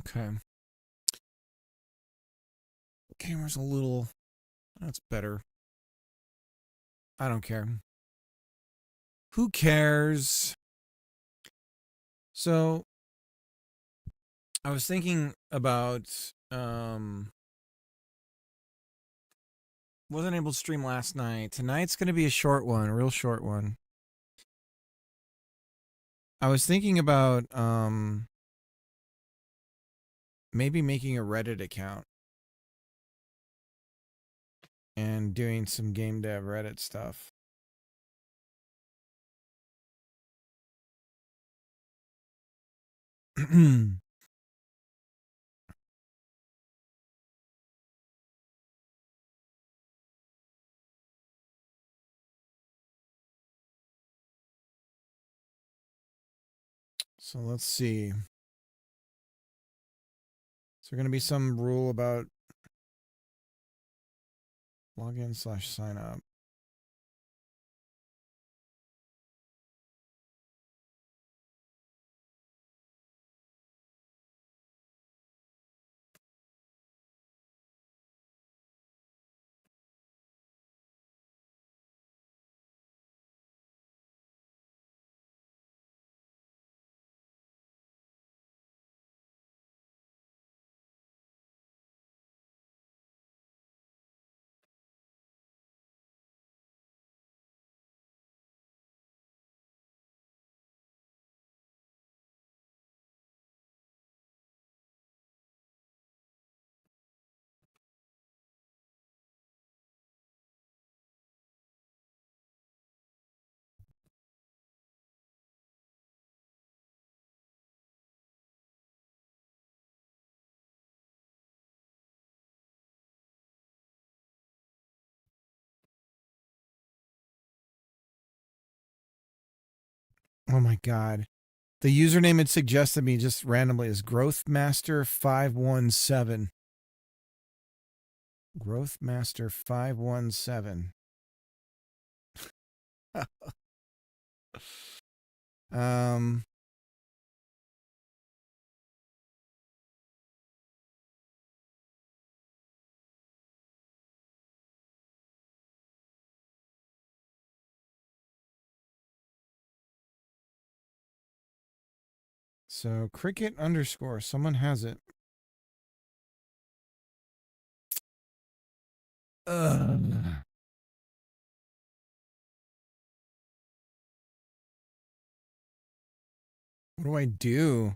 Okay. Camera's a little. That's better. I don't care. Who cares? So, I was thinking about. Wasn't able to stream last night. Tonight's going to be a short one, a real short one. I was thinking about maybe making a Reddit account and doing some game dev Reddit stuff. So let's see. Is there going to be some rule about login/sign up? Oh my god. The username it suggested me just randomly is Growthmaster517. Growthmaster517. um so cricket underscore. Someone has it. Ugh. What do I do?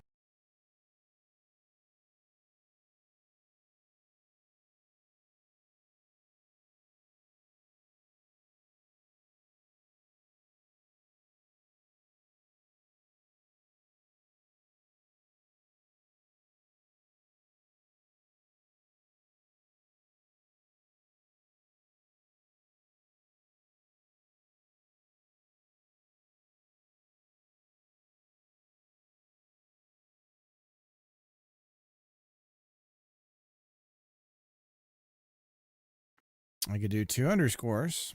I could do 2 underscores.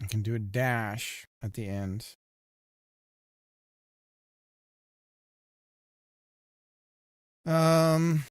I can do a dash at the end. Um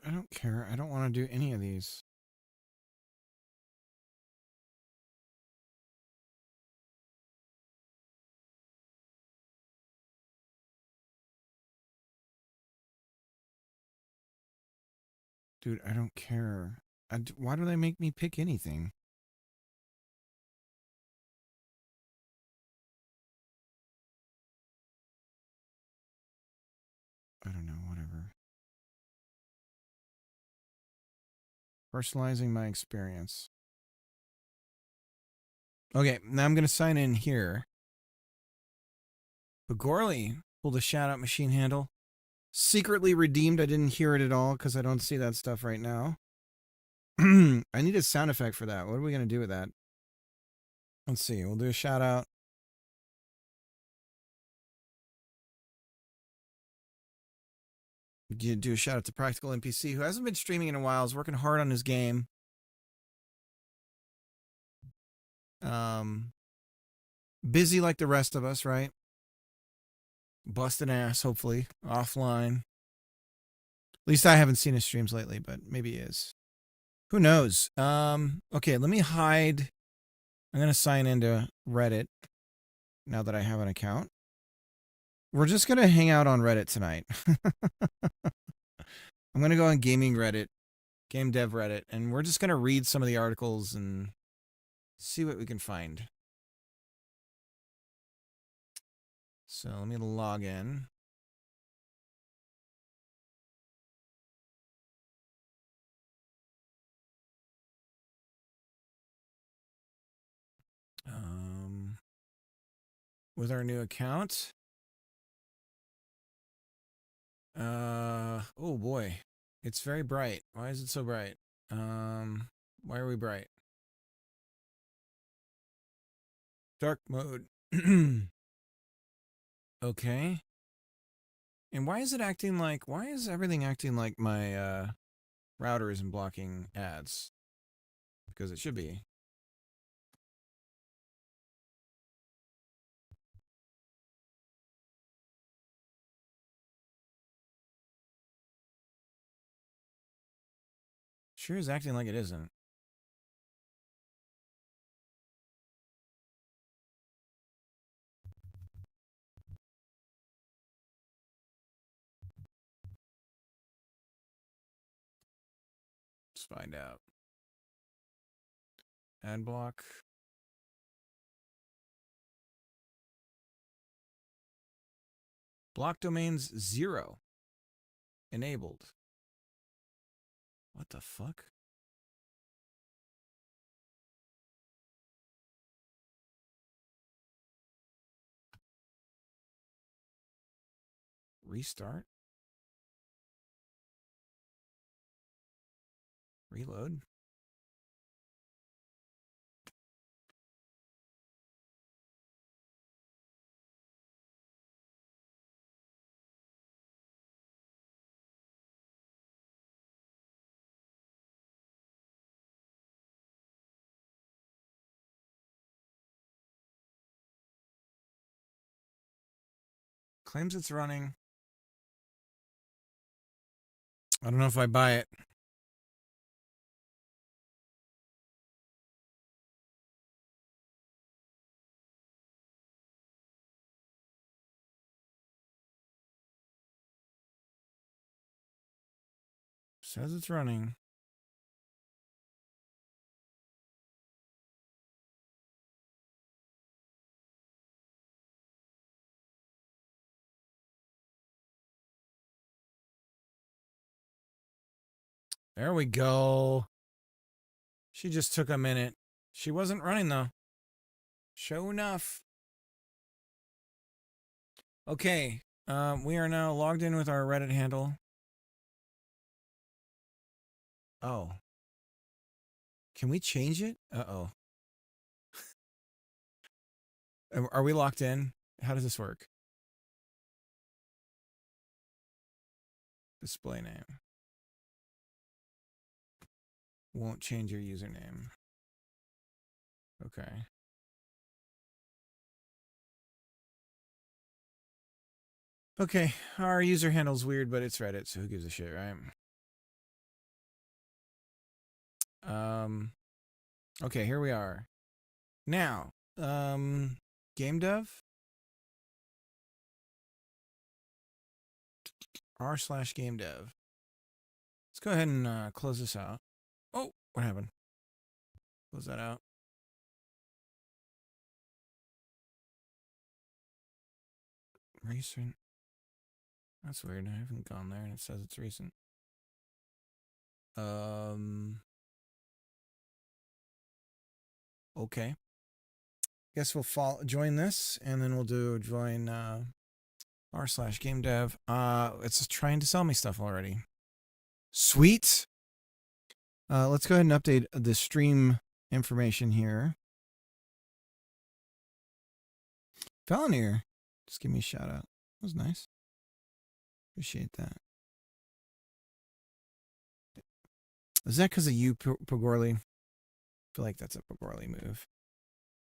I don't care. I don't want to do any of these. Dude, I don't care. Why do they make me pick anything? I don't know, whatever. Personalizing my experience. Okay, now I'm going to sign in here. Begorly pulled a shout out machine handle. Secretly redeemed. I didn't hear it at all because I don't see that stuff right now. I need a sound effect for that. What are we going to do with that? Let's see. We'll do a shout out. Do a shout out to Practical NPC, who hasn't been streaming in a while. Is working hard on his game. Busy like the rest of us, right? Busting ass, hopefully, offline. At least I haven't seen his streams lately, but maybe he is. Who knows? Okay, let me hide. I'm going to sign into Reddit now that I have an account. We're just going to hang out on Reddit tonight. I'm going to go on gaming Reddit, game dev Reddit, and we're just going to read some of the articles and see what we can find. So let me log in. With our new account. Oh boy. It's very bright. Why is it so bright? Why are we bright? Dark mode. Okay. And why is it acting like, why is everything acting like my router isn't blocking ads? Because it should be. Sure is acting like it isn't. Let's find out. Ad block. Block domains 0. Enabled. What the fuck? Restart? Reload? Claims it's running. I don't know if I buy it. Says it's running. There we go. She just took a minute. She wasn't running though. Show enough. Okay. We are now logged in with our Reddit handle. Oh. Can we change it? Uh-oh. Are we locked in? How does this work? Display name. Won't change your username. Okay. Okay, our user handle's weird, but it's Reddit, so who gives a shit, right? Okay, here we are. Now, game dev? r/game dev. Let's go ahead and close this out. Oh, what happened? Close that out. Recent. That's weird. I haven't gone there and it says it's recent. Okay. Guess we'll join this and then we'll do join r/game dev. It's trying to sell me stuff already. Sweet. Let's go ahead and update the stream information here. Felonier, just give me a shout out. That was nice. Appreciate that. Is that because of you, Pogorly? I feel like that's a Pogorly move.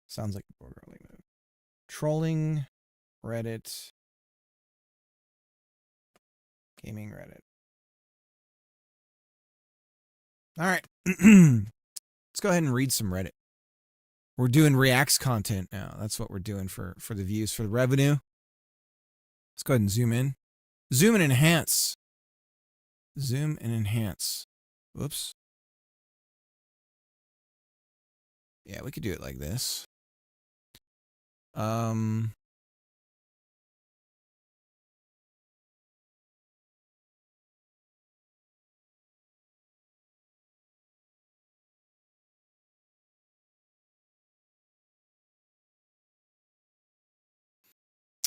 Sounds like a Pogorly move. Trolling Reddit. Gaming Reddit. All right. Let's go ahead and read some Reddit. We're doing Reacts content now. That's what we're doing for the views, for the revenue. Let's go ahead and zoom in. Zoom and enhance. Zoom and enhance. Whoops. Yeah, we could do it like this.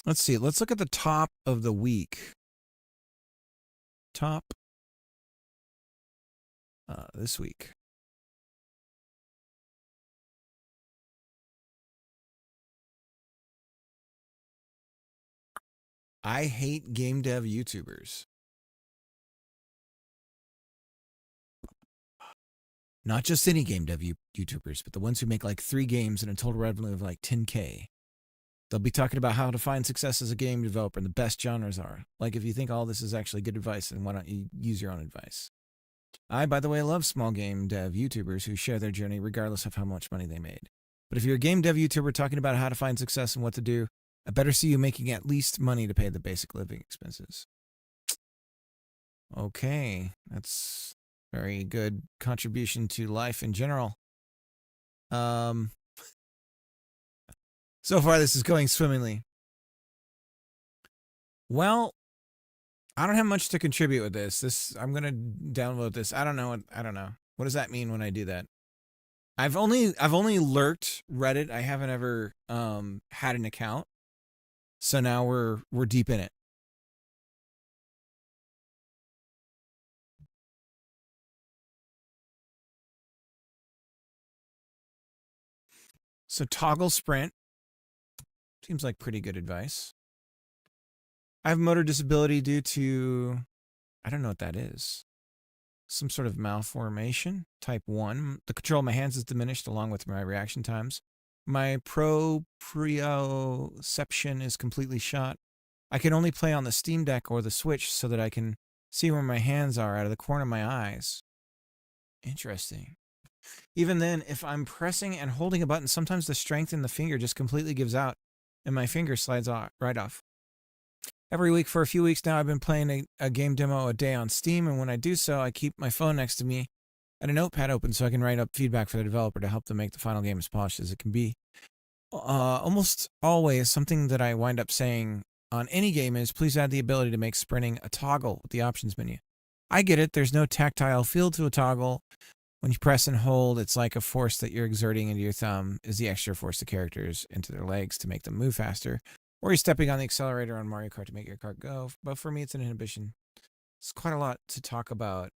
Let's see. Let's look at the top of the week. Top this week. I hate game dev YouTubers. Not just any game dev YouTubers, but the ones who make like 3 games and a total revenue of like 10K. They'll be talking about how to find success as a game developer and the best genres are. Like, if you think all this is actually good advice, then why don't you use your own advice? I, by the way, love small game dev YouTubers who share their journey regardless of how much money they made. But if you're a game dev YouTuber talking about how to find success and what to do, I better see you making at least money to pay the basic living expenses. Okay, that's very good contribution to life in general. So far, this is going swimmingly. Well, I don't have much to contribute with this. I'm gonna download this. I don't know. What does that mean when I do that? I've only lurked Reddit. I haven't ever had an account. So now we're deep in it. So toggle sprint seems like pretty good advice. I have motor disability due to, I don't know what that is. Some sort of malformation, type 1. The control of my hands is diminished along with my reaction times. My proprioception is completely shot. I can only play on the Steam Deck or the Switch so that I can see where my hands are out of the corner of my eyes. Interesting. Even then, if I'm pressing and holding a button, sometimes the strength in the finger just completely gives out and my finger slides right off. Every week for a few weeks now, I've been playing a game demo a day on Steam, and when I do so, I keep my phone next to me and a notepad open so I can write up feedback for the developer to help them make the final game as polished as it can be. Almost always, something that I wind up saying on any game is, please add the ability to make sprinting a toggle with the options menu. I get it. There's no tactile feel to a toggle. When you press and hold, it's like a force that you're exerting into your thumb is the extra force the characters into their legs to make them move faster. Or you're stepping on the accelerator on Mario Kart to make your cart go. But for me, it's an inhibition. It's quite a lot to talk about.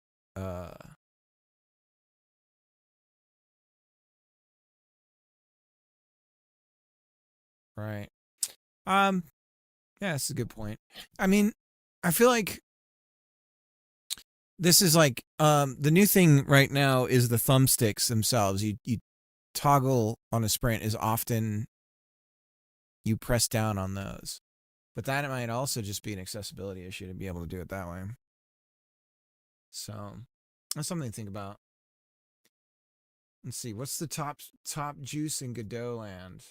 Right. Yeah, that's a good point. I mean, I feel like this is like the new thing right now is the thumbsticks themselves. You toggle on a sprint is often you press down on those. But that might also just be an accessibility issue to be able to do it that way. So that's something to think about. Let's see, what's the top juice in Godot land?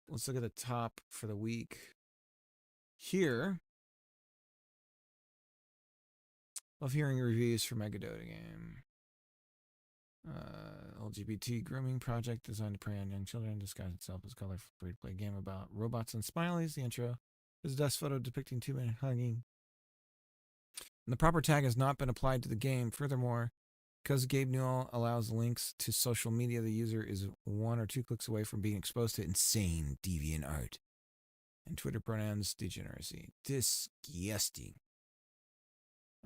Let's look at the top for the week. Here, Love hearing reviews for Megadota game. LGBT grooming project designed to prey on young children, disguise itself as color free-to-play game about robots and smileys. The intro is a dust photo depicting two men hugging. And the proper tag has not been applied to the game. Furthermore, because Gabe Newell allows links to social media, the user is 1 or 2 clicks away from being exposed to insane deviant art and Twitter pronouns degeneracy. Disgusting.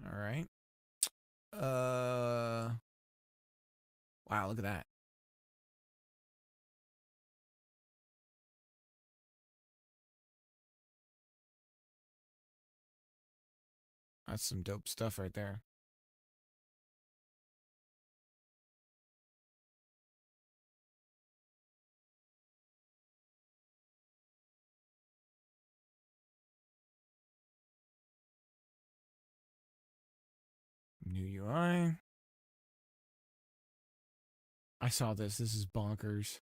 All right. Wow, look at that. That's some dope stuff right there. New UI. I saw this. This is bonkers.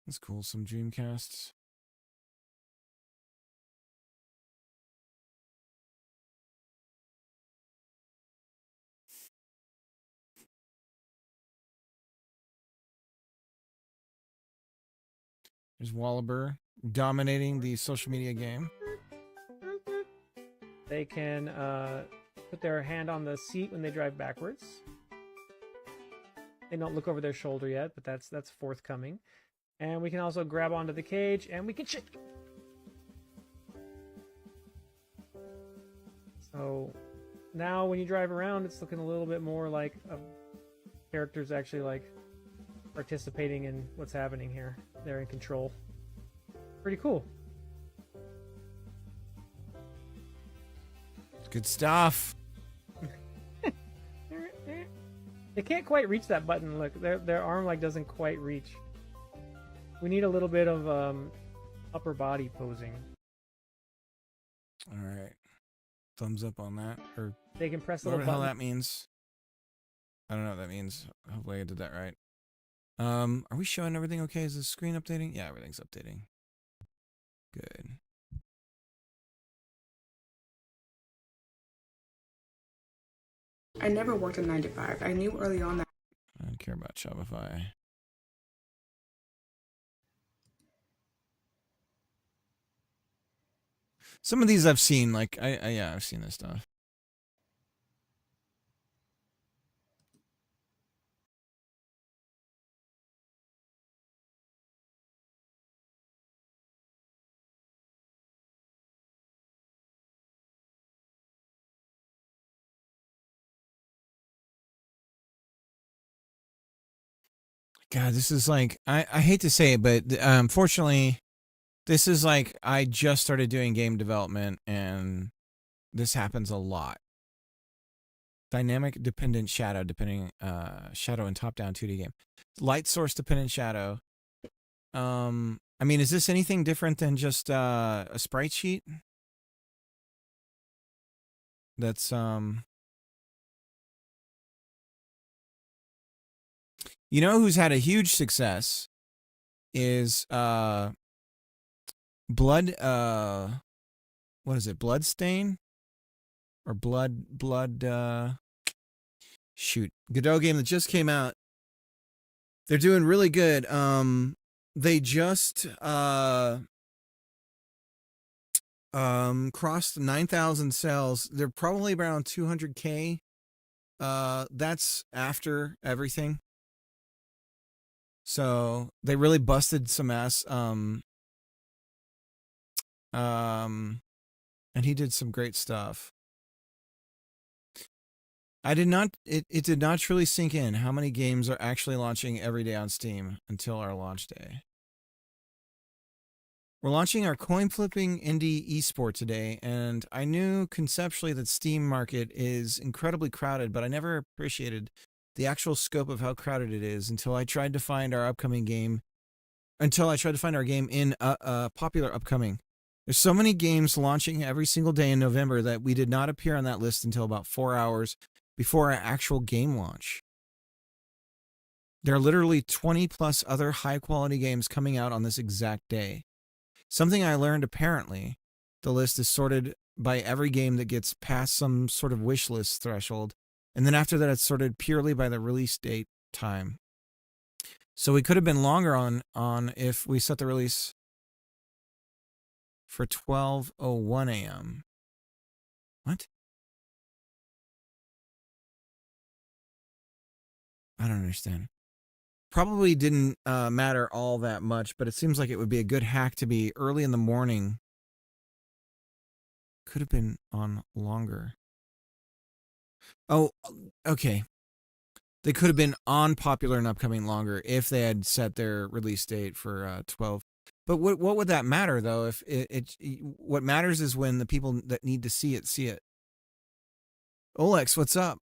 That's cool. Some Dreamcasts. There's Wallaber dominating the social media game. They can put their hand on the seat when they drive backwards. They don't look over their shoulder yet, but that's forthcoming. And we can also grab onto the cage, and we can shake. So now when you drive around, it's looking a little bit more like characters actually like participating in what's happening here. They're in control. Pretty cool. Good stuff. They can't quite reach that button. Look, their arm like doesn't quite reach. We need a little bit of upper body posing. All right. Thumbs up on that. Or they can press a whatever little the hell button. that means. I don't know what that means. Hopefully I did that right. Are we showing everything okay? Is the screen updating? Yeah, everything's updating. Good. I never worked a 9 to 5. I knew early on that I don't care about Shopify. Some of these I've seen, like yeah, I've seen this stuff. God, this is like I hate to say it, but unfortunately, this is like I just started doing game development, and this happens a lot. Dynamic dependent shadow, shadow and top down 2D game. Light source dependent shadow. I mean, is this anything different than just a sprite sheet? That's you know who's had a huge success is blood what is it? Bloodstain? Or blood shoot. Godot game that just came out. They're doing really good. They just crossed 9,000 cells. They're probably around 200K. That's after everything. So they really busted some ass. And he did some great stuff. I did not. It did not truly sink in how many games are actually launching every day on Steam until our launch day. We're launching our coin flipping indie esport today, and I knew conceptually that Steam market is incredibly crowded, but I never appreciated the actual scope of how crowded it is until I tried to find our upcoming game. Until I tried to find our game in a popular upcoming. There's so many games launching every single day in November that we did not appear on that list until about 4 hours before our actual game launch. There are literally 20 plus other high quality games coming out on this exact day. Something I learned apparently, the list is sorted by every game that gets past some sort of wish list threshold, and then after that it's sorted purely by the release date time. So we could have been longer on if we set the release for 12:01 a.m. What? I don't understand. Probably didn't matter all that much, but it seems like it would be a good hack to be early in the morning. Could have been on longer. Oh, okay. They could have been on popular and upcoming longer if they had set their release date for 12. But what would that matter though? If what matters is when the people that need to see it see it. Olex, what's up?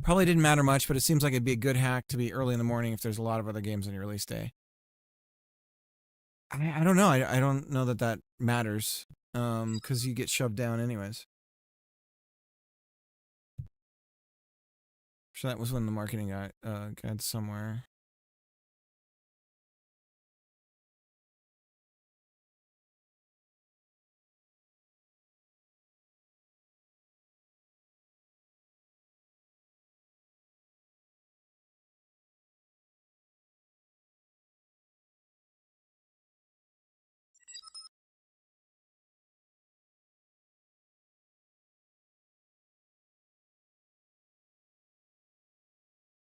Probably didn't matter much, but it seems like it'd be a good hack to be early in the morning if there's a lot of other games on your release day. I don't know. I don't know that matters because you get shoved down anyways. So that was when the marketing guide somewhere.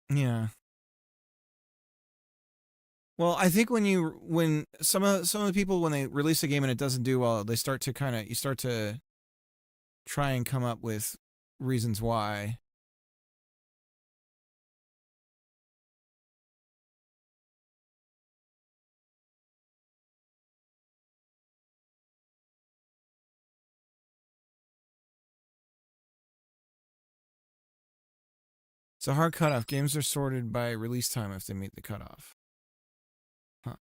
Yeah. Well, I think when some of the people when they release a game and it doesn't do well, they start to you start to try and come up with reasons why. It's a hard cutoff. Games are sorted by release time if they meet the cutoff. Huh.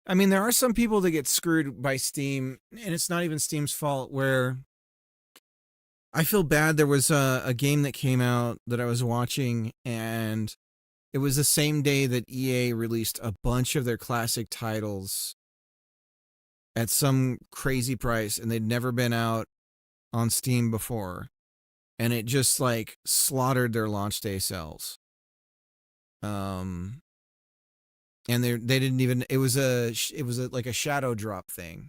I mean, there are some people that get screwed by Steam, and it's not even Steam's fault, where I feel bad. There was a game that came out that I was watching, and it was the same day that EA released a bunch of their classic titles at some crazy price, and they'd never been out on Steam before. And it just like slaughtered their launch day sales. And they didn't even, it was like a shadow drop thing.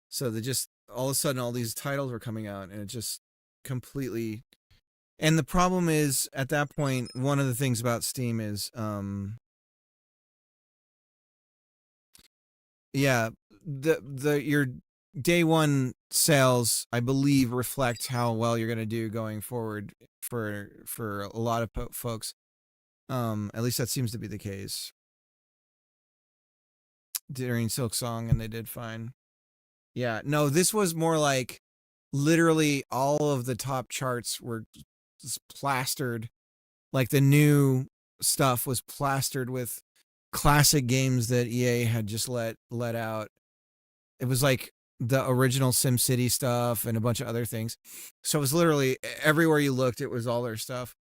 So they just, all of a sudden all these titles were coming out, and it just completely, and the problem is at that point, one of the things about Steam is yeah, your day one sales, I believe, reflect how well you're going to do going forward for a lot of folks. At least that seems to be the case during Silksong, and they did fine. Yeah, no, this was more like literally all of the top charts were just plastered. Like the new stuff was plastered with classic games that EA had just let out. It was like the original SimCity stuff and a bunch of other things. So it was literally everywhere you looked, it was all their stuff.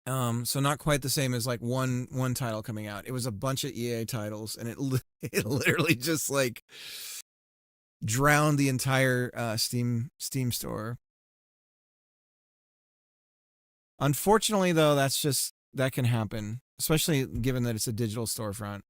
So not quite the same as like one title coming out. It was a bunch of EA titles, and it literally just like drowned the entire Steam store. Unfortunately, though, that can happen, especially given that it's a digital storefront.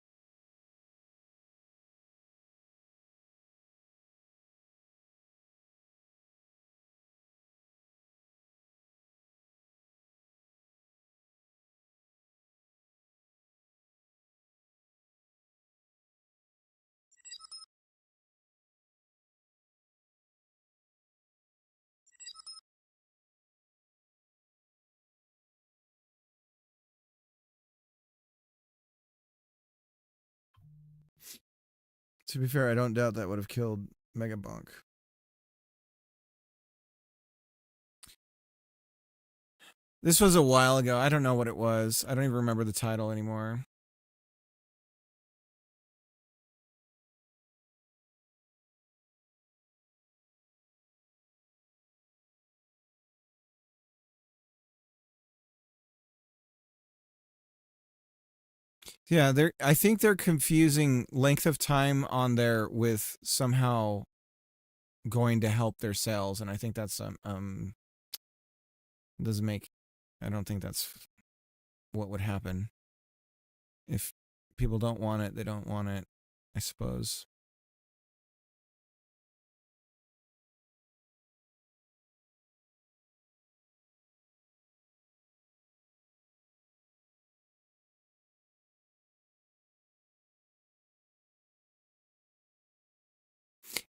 To be fair, I don't doubt that would have killed Megabonk. This was a while ago. I don't know what it was. I don't even remember the title anymore. Yeah, I think they're confusing length of time on there with somehow going to help their sales, and I think that's doesn't make. I don't think that's what would happen. If people don't want it, they don't want it, I suppose.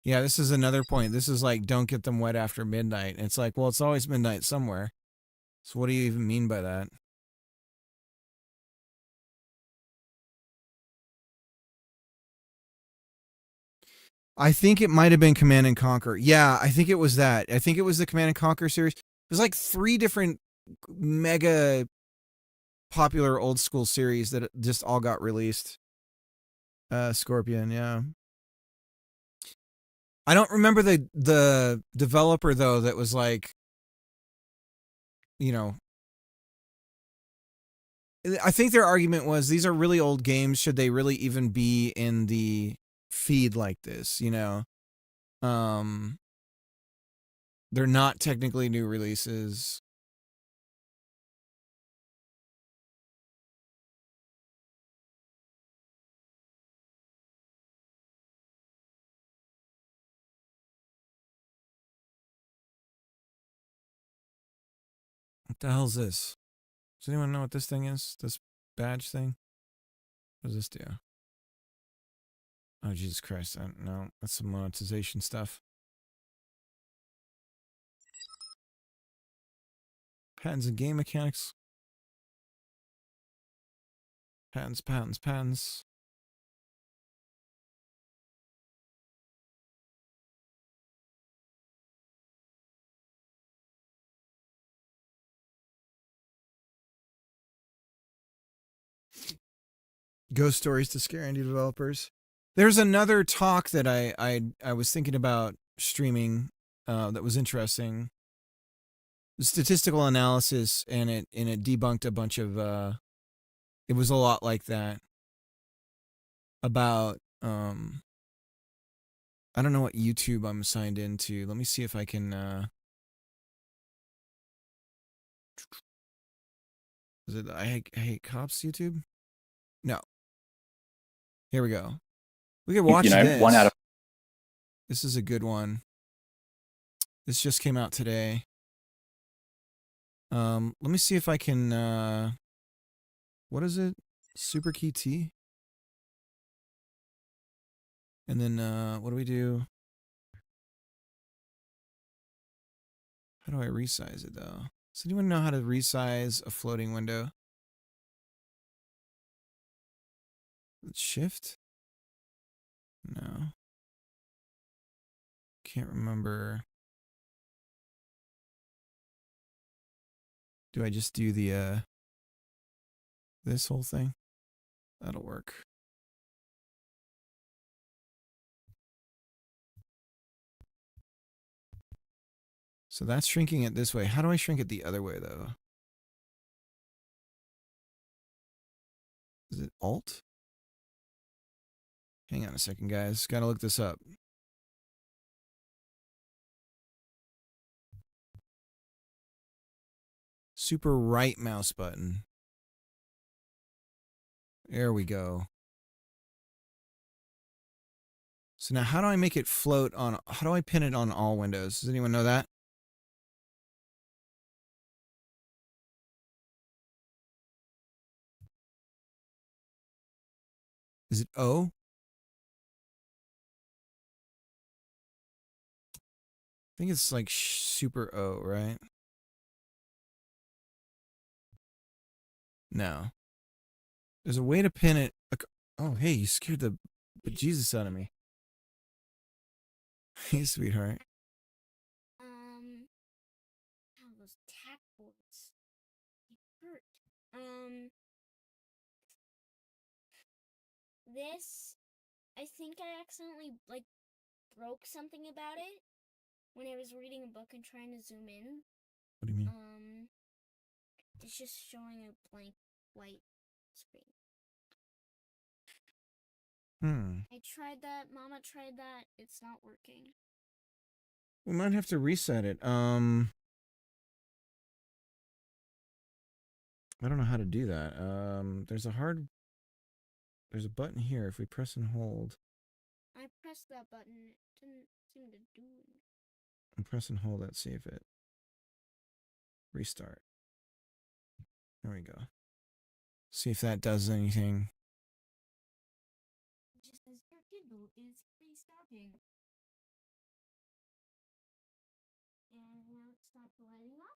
Yeah, this is another point. This is like, don't get them wet after midnight. It's like, well, it's always midnight somewhere. So what do you even mean by that? I think it might have been Command and Conquer. Yeah, I think it was that. I think it was the Command and Conquer series. There's like 3 different mega popular old school series that just all got released. Scorpion, yeah. I don't remember the developer though that was like, you know, I think their argument was these are really old games. Should they really even be in the feed like this? You know, they're not technically new releases. What the hell is this? Does anyone know what this thing is? This badge thing? What does this do? Oh, Jesus Christ. No, that's some monetization stuff. Patents and game mechanics. Patents, patents, patents. Ghost stories to scare indie developers. There's another talk that I was thinking about streaming that was interesting. Statistical analysis, and it debunked a bunch of it was a lot like that about I don't know what YouTube I'm signed into. Let me see if I can is it I hate cops YouTube? No. Here we go. We can watch this. 1 out of This is a good one. This just came out today. Let me see if I can what is it? Super key T? And then what do we do? How do I resize it though? Does anyone know how to resize a floating window? Shift? No. Can't remember. Do I just do the this whole thing? That'll work. So that's shrinking it this way. How do I shrink it the other way though? Is it Alt? Hang on a second, guys. Gotta look this up. Super right mouse button. There we go. So now how do I make it float on, how do I pin it on all windows? Does anyone know that? Is it O? I think it's like super O, right? No. There's a way to pin it. Oh, hey, you scared the bejesus out of me. Hey, sweetheart. Oh, those tack boards. They hurt. This, I think I accidentally, like, broke something about it when I was reading a book and trying to zoom in. What do you mean? It's just showing a blank white screen. I tried that. Mama tried that. It's not working. We might have to reset it. I don't know how to do that. There's a button here. If we press and hold. I pressed that button. It didn't seem to do it. And press and hold. Let's see if it restart. There we go. See if that does anything. It just says your Kindle is restarting. And now it stopped lighting up.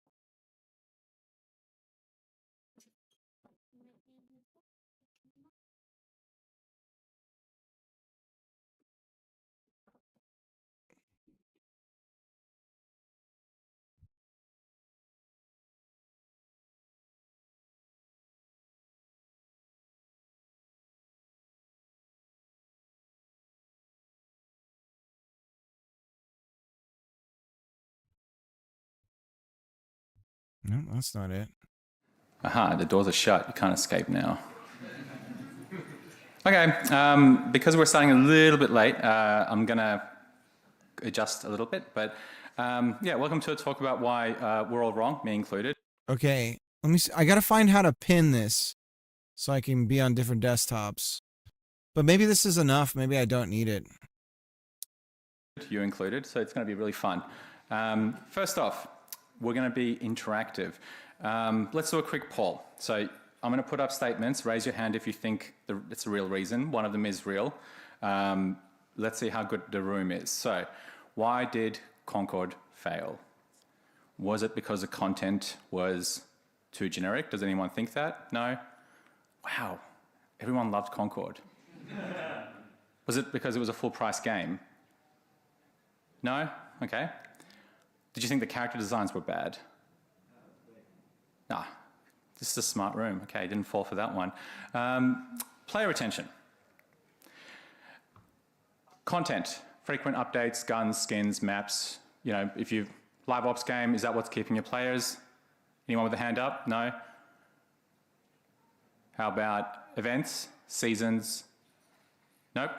No, that's not it. Aha, the doors are shut. You can't escape now. Okay, because we're starting a little bit late, I'm going to adjust a little bit. But yeah, welcome to a talk about why we're all wrong, me included. Okay, let me see. I gotta find how to pin this so I can be on different desktops. But maybe this is enough. Maybe I don't need it. You included, so it's going to be really fun. First off, we're going to be interactive. Let's do a quick poll. So I'm going to put up statements. Raise your hand if you think it's a real reason. One of them is real. Let's see how good the room is. So why did Concord fail? Was it because the content was too generic? Does anyone think that? No? Wow, everyone loved Concord. Was it because it was a full price game? No? Okay. Did you think the character designs were bad? Nah, this is a smart room. Okay, didn't fall for that one. Player retention. Content, frequent updates, guns, skins, maps. You know, if you live ops game, is that what's keeping your players? Anyone with a hand up? No? How about events, seasons? Nope.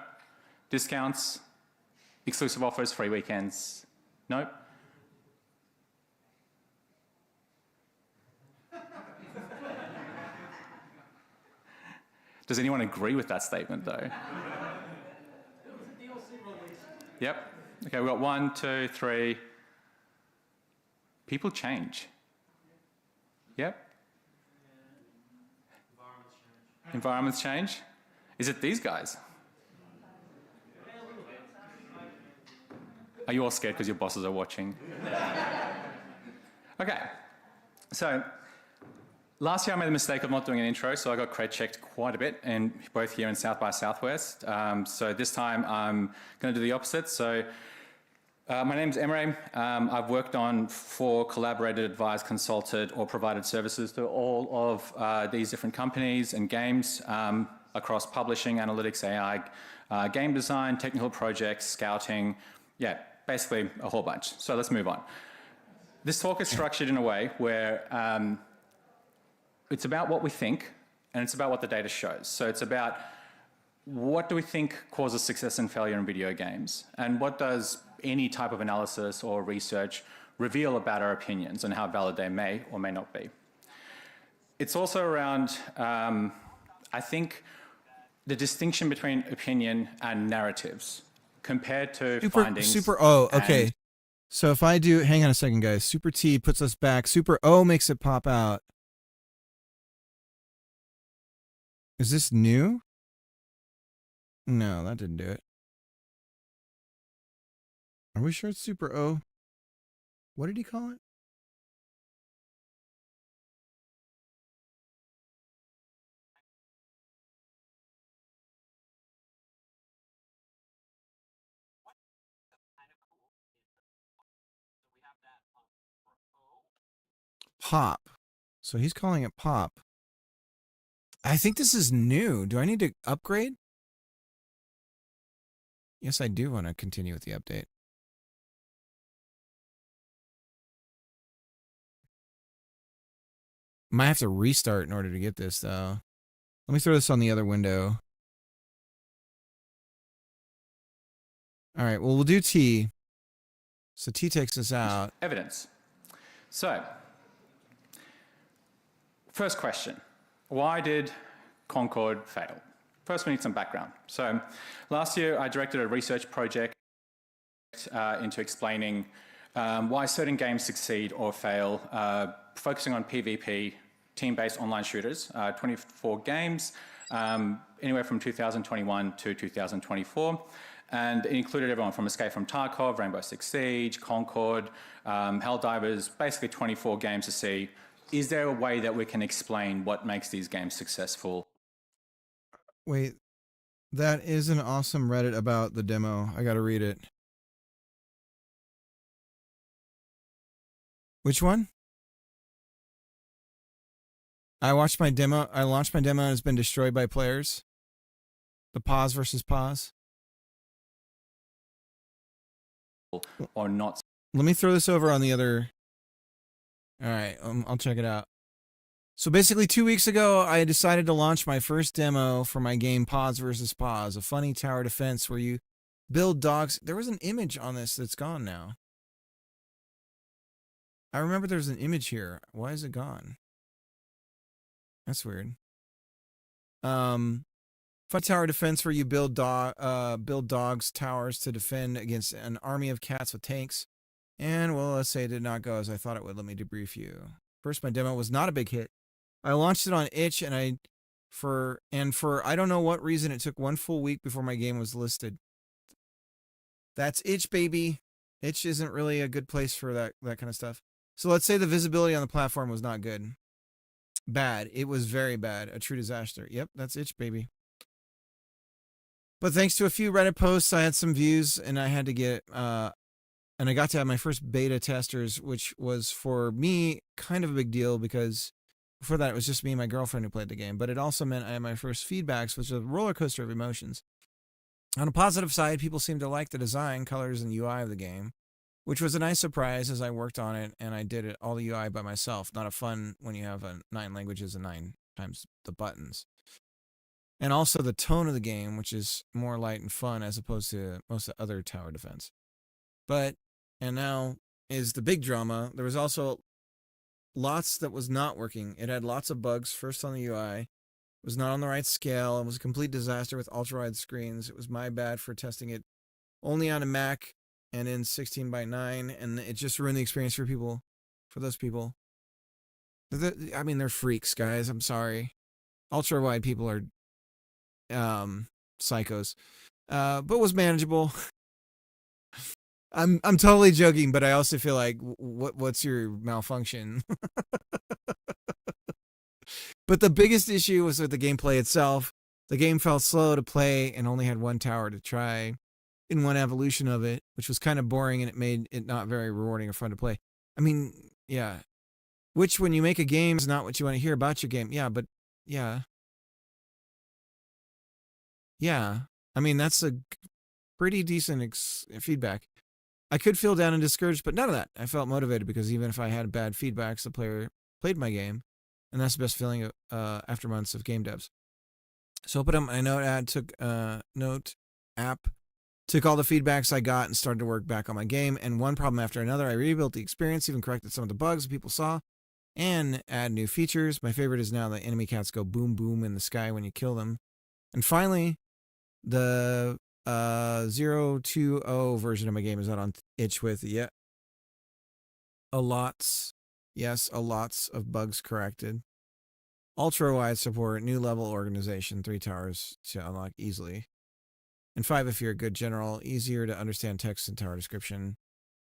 Discounts, exclusive offers, free weekends? Nope. Does anyone agree with that statement, though? It was a DLC release. Yep. Okay, we've got 1, 2, 3. People change. Yep. Environments change. Is it these guys? Are you all scared because your bosses are watching? Okay. So last year I made the mistake of not doing an intro, so I got cred checked quite a bit, and both here in South by Southwest. So this time I'm going to do the opposite. So my name's Emre. I've worked on 4 collaborated, advised, consulted, or provided services to all of these different companies and games across publishing, analytics, AI, game design, technical projects, scouting, yeah, basically a whole bunch. So let's move on. This talk is structured in a way where it's about what we think and it's about what the data shows. So it's about what do we think causes success and failure in video games, and what does any type of analysis or research reveal about our opinions and how valid they may or may not be. It's also around, I think, the distinction between opinion and narratives compared to findings. Okay. So if I do, hang on a second, guys. Super T puts us back. Super O makes it pop out. Is this new? No, that didn't do it. Are we sure it's Super O? What did he call it? Pop. So he's calling it Pop. I think this is new. Do I need to upgrade? Yes, I do want to continue with the update. Might have to restart in order to get this, though. Let me throw this on the other window. All right, well, we'll do T. So T takes us out. Evidence. So, first question. Why did Concord fail? First, we need some background. So, last year, I directed a research project into explaining why certain games succeed or fail, focusing on PvP, team-based online shooters, 24 games, anywhere from 2021 to 2024. And it included everyone from Escape from Tarkov, Rainbow Six Siege, Concord, Helldivers, basically 24 games to see, is there a way that we can explain what makes these games successful? Wait, that is an awesome Reddit about the demo. I gotta read it. Which one? I launched my demo and it's been destroyed by players. The pause versus pause. Or not. Let me throw this over on the other. All right, I'll check it out. So basically 2 weeks ago, I decided to launch my first demo for my game Pause vs. Pause, a funny tower defense where you build dogs. There was an image on this that's gone now. I remember there's an image here. Why is it gone? That's weird. Fun tower defense where you build dogs towers to defend against an army of cats with tanks. And well, let's say it did not go as I thought it would. Let me debrief you. First, my demo was not a big hit. I launched it on itch and for I don't know what reason it took 1 full week before my game was listed. That's itch, baby. Itch isn't really a good place for that kind of stuff. So let's say the visibility on the platform was not good. Bad. It was very bad. A true disaster. Yep, that's itch, baby. But thanks to a few Reddit posts, I had some views, and I had to get, and I got to have my first beta testers, which was for me kind of a big deal because before that it was just me and my girlfriend who played the game. But it also meant I had my first feedbacks, which was a roller coaster of emotions. On a positive side, people seemed to like the design, colors, and UI of the game, which was a nice surprise as I worked on it and I did it all the UI by myself. Not a fun when you have 9 languages and 9 times the buttons. And also the tone of the game, which is more light and fun as opposed to most of the other tower defense. But, and now is the big drama. There was also lots that was not working. It had lots of bugs, first on the UI. It was not on the right scale. It was a complete disaster with ultra-wide screens. It was my bad for testing it only on a Mac and in 16:9, and it just ruined the experience for people, for those people. I mean, they're freaks, guys. I'm sorry. Ultra-wide people are psychos, but was manageable. I'm totally joking, but I also feel like what's your malfunction? But the biggest issue was with the gameplay itself. The game felt slow to play and only had 1 tower to try in one evolution of it, which was kind of boring and it made it not very rewarding or fun to play. I mean, yeah. Which when you make a game is not what you want to hear about your game. Yeah, but yeah. Yeah, I mean, that's a pretty decent feedback. I could feel down and discouraged, but none of that. I felt motivated because even if I had bad feedbacks, the player played my game, and that's the best feeling after months of game devs. So opened up my note app, took all the feedbacks I got and started to work back on my game, and one problem after another, I rebuilt the experience, even corrected some of the bugs people saw, and add new features. My favorite is now the enemy cats go boom boom in the sky when you kill them. And finally, the 0.20 version of my game is out on itch with a lots of bugs corrected. Ultra wide support, new level organization, 3 towers to unlock easily. And 5 if you're a good general, easier to understand text and tower description.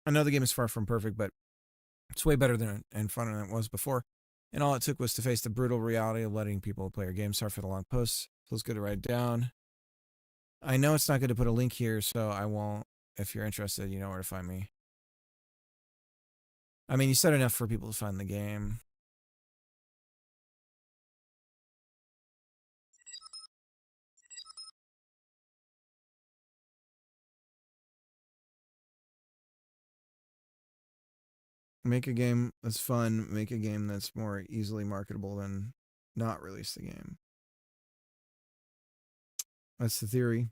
I know the game is far from perfect, but it's way better than and funner than it was before. And all it took was to face the brutal reality of letting people play your game. Sorry for the long post. Feels good to write down. I know it's not good to put a link here, so I won't. If you're interested, you know where to find me. I mean, you said enough for people to find the game. Make a game that's fun. Make a game that's more easily marketable than not release the game. That's the theory.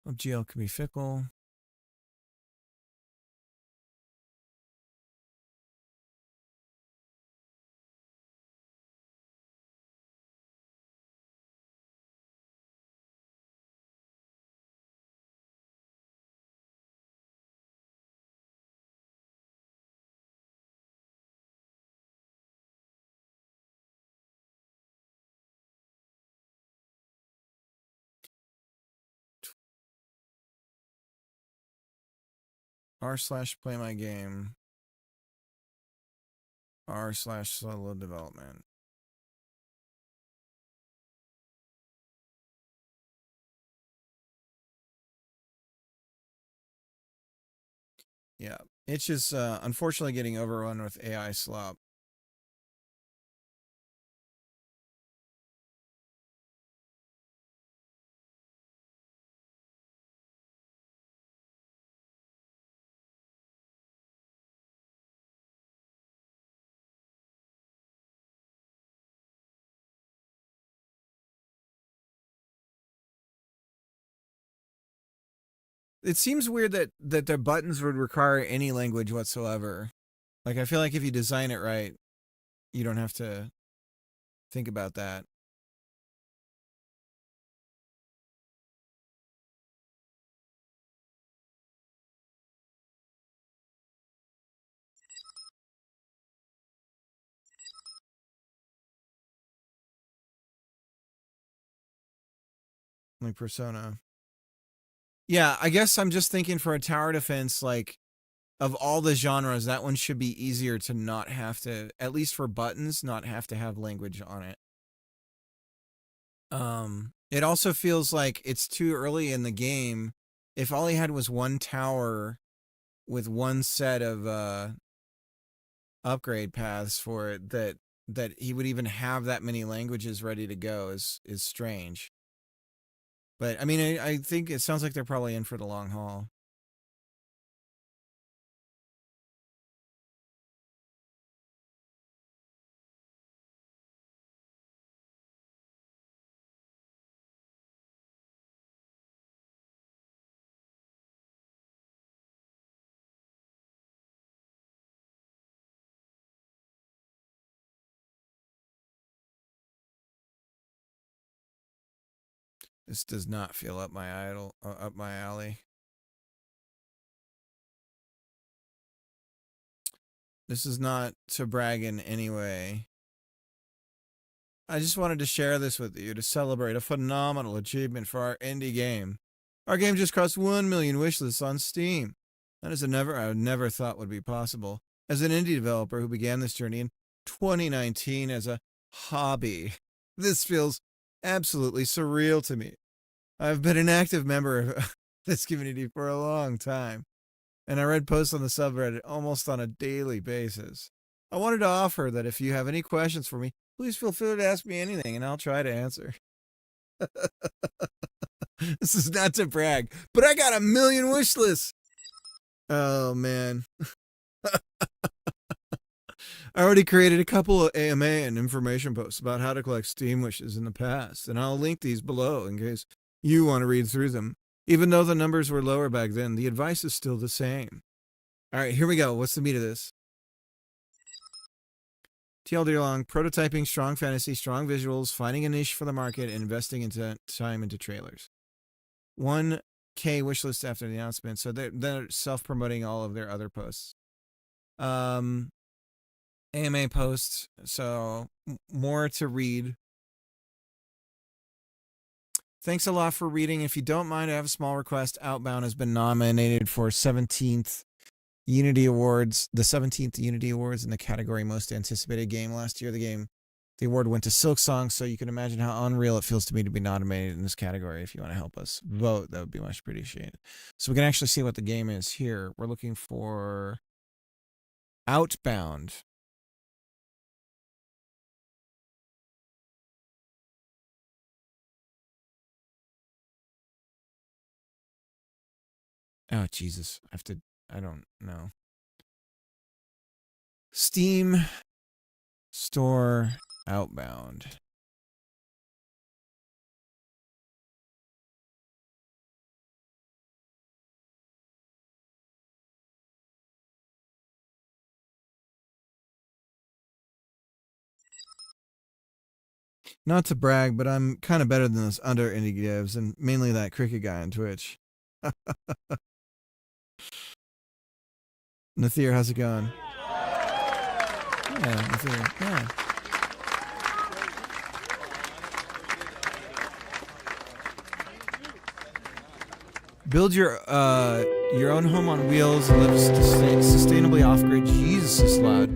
GL can be fickle. r/play my game. r/solo development. Yeah, it's just unfortunately getting overrun with AI slop. It seems weird that their buttons would require any language whatsoever. Like, I feel like if you design it right, you don't have to think about that. Like Persona. Yeah, I guess I'm just thinking for a tower defense, like, of all the genres, that one should be easier to not have to, at least for buttons, not have to have language on it. It also feels like it's too early in the game. If all he had was one tower with one set of upgrade paths for it, that he would even have that many languages ready to go is strange. But I mean, I think it sounds like they're probably in for the long haul. This does not feel up my alley. This is not to brag in any way. I just wanted to share this with you to celebrate a phenomenal achievement for our indie game. Our game just crossed 1 million wishlists on Steam. That is I never thought would be possible. As an indie developer who began this journey in 2019 as a hobby, this feels absolutely surreal to me. I've been an active member of this community for a long time, and I read posts on the subreddit almost on a daily basis. I wanted to offer that if you have any questions for me, please feel free to ask me anything, and I'll try to answer. This is not to brag, but I got 1 million wish lists. Oh, man. I already created a couple of AMA and information posts about how to collect Steam wishes in the past, and I'll link these below in case you want to read through them. Even though the numbers were lower back then, the advice is still the same. All right, here we go. What's the meat of this? TLD long, prototyping, strong fantasy, strong visuals, finding a niche for the market, and investing into time into trailers. 1K wishlist after the announcement, so they're self-promoting all of their other posts. AMA posts, so more to read. Thanks a lot for reading. If you don't mind, I have a small request. Outbound has been nominated for 17th Unity Awards, the 17th Unity Awards in the category Most Anticipated Game last year. The game The award went to Silk Song, so you can imagine how unreal it feels to me to be nominated in this category. If you want to help us vote, that would be much appreciated. So we can actually see what the game is here. We're looking for Outbound. Oh, Jesus. I don't know. Steam Store Outbound. Not to brag, but I'm kind of better than those other indie devs, and mainly that Cricket guy on Twitch. Nathir, how's it going? Yeah, Nathir, yeah. Build your own home on wheels and live sustainably off-grid. Jesus, is loud.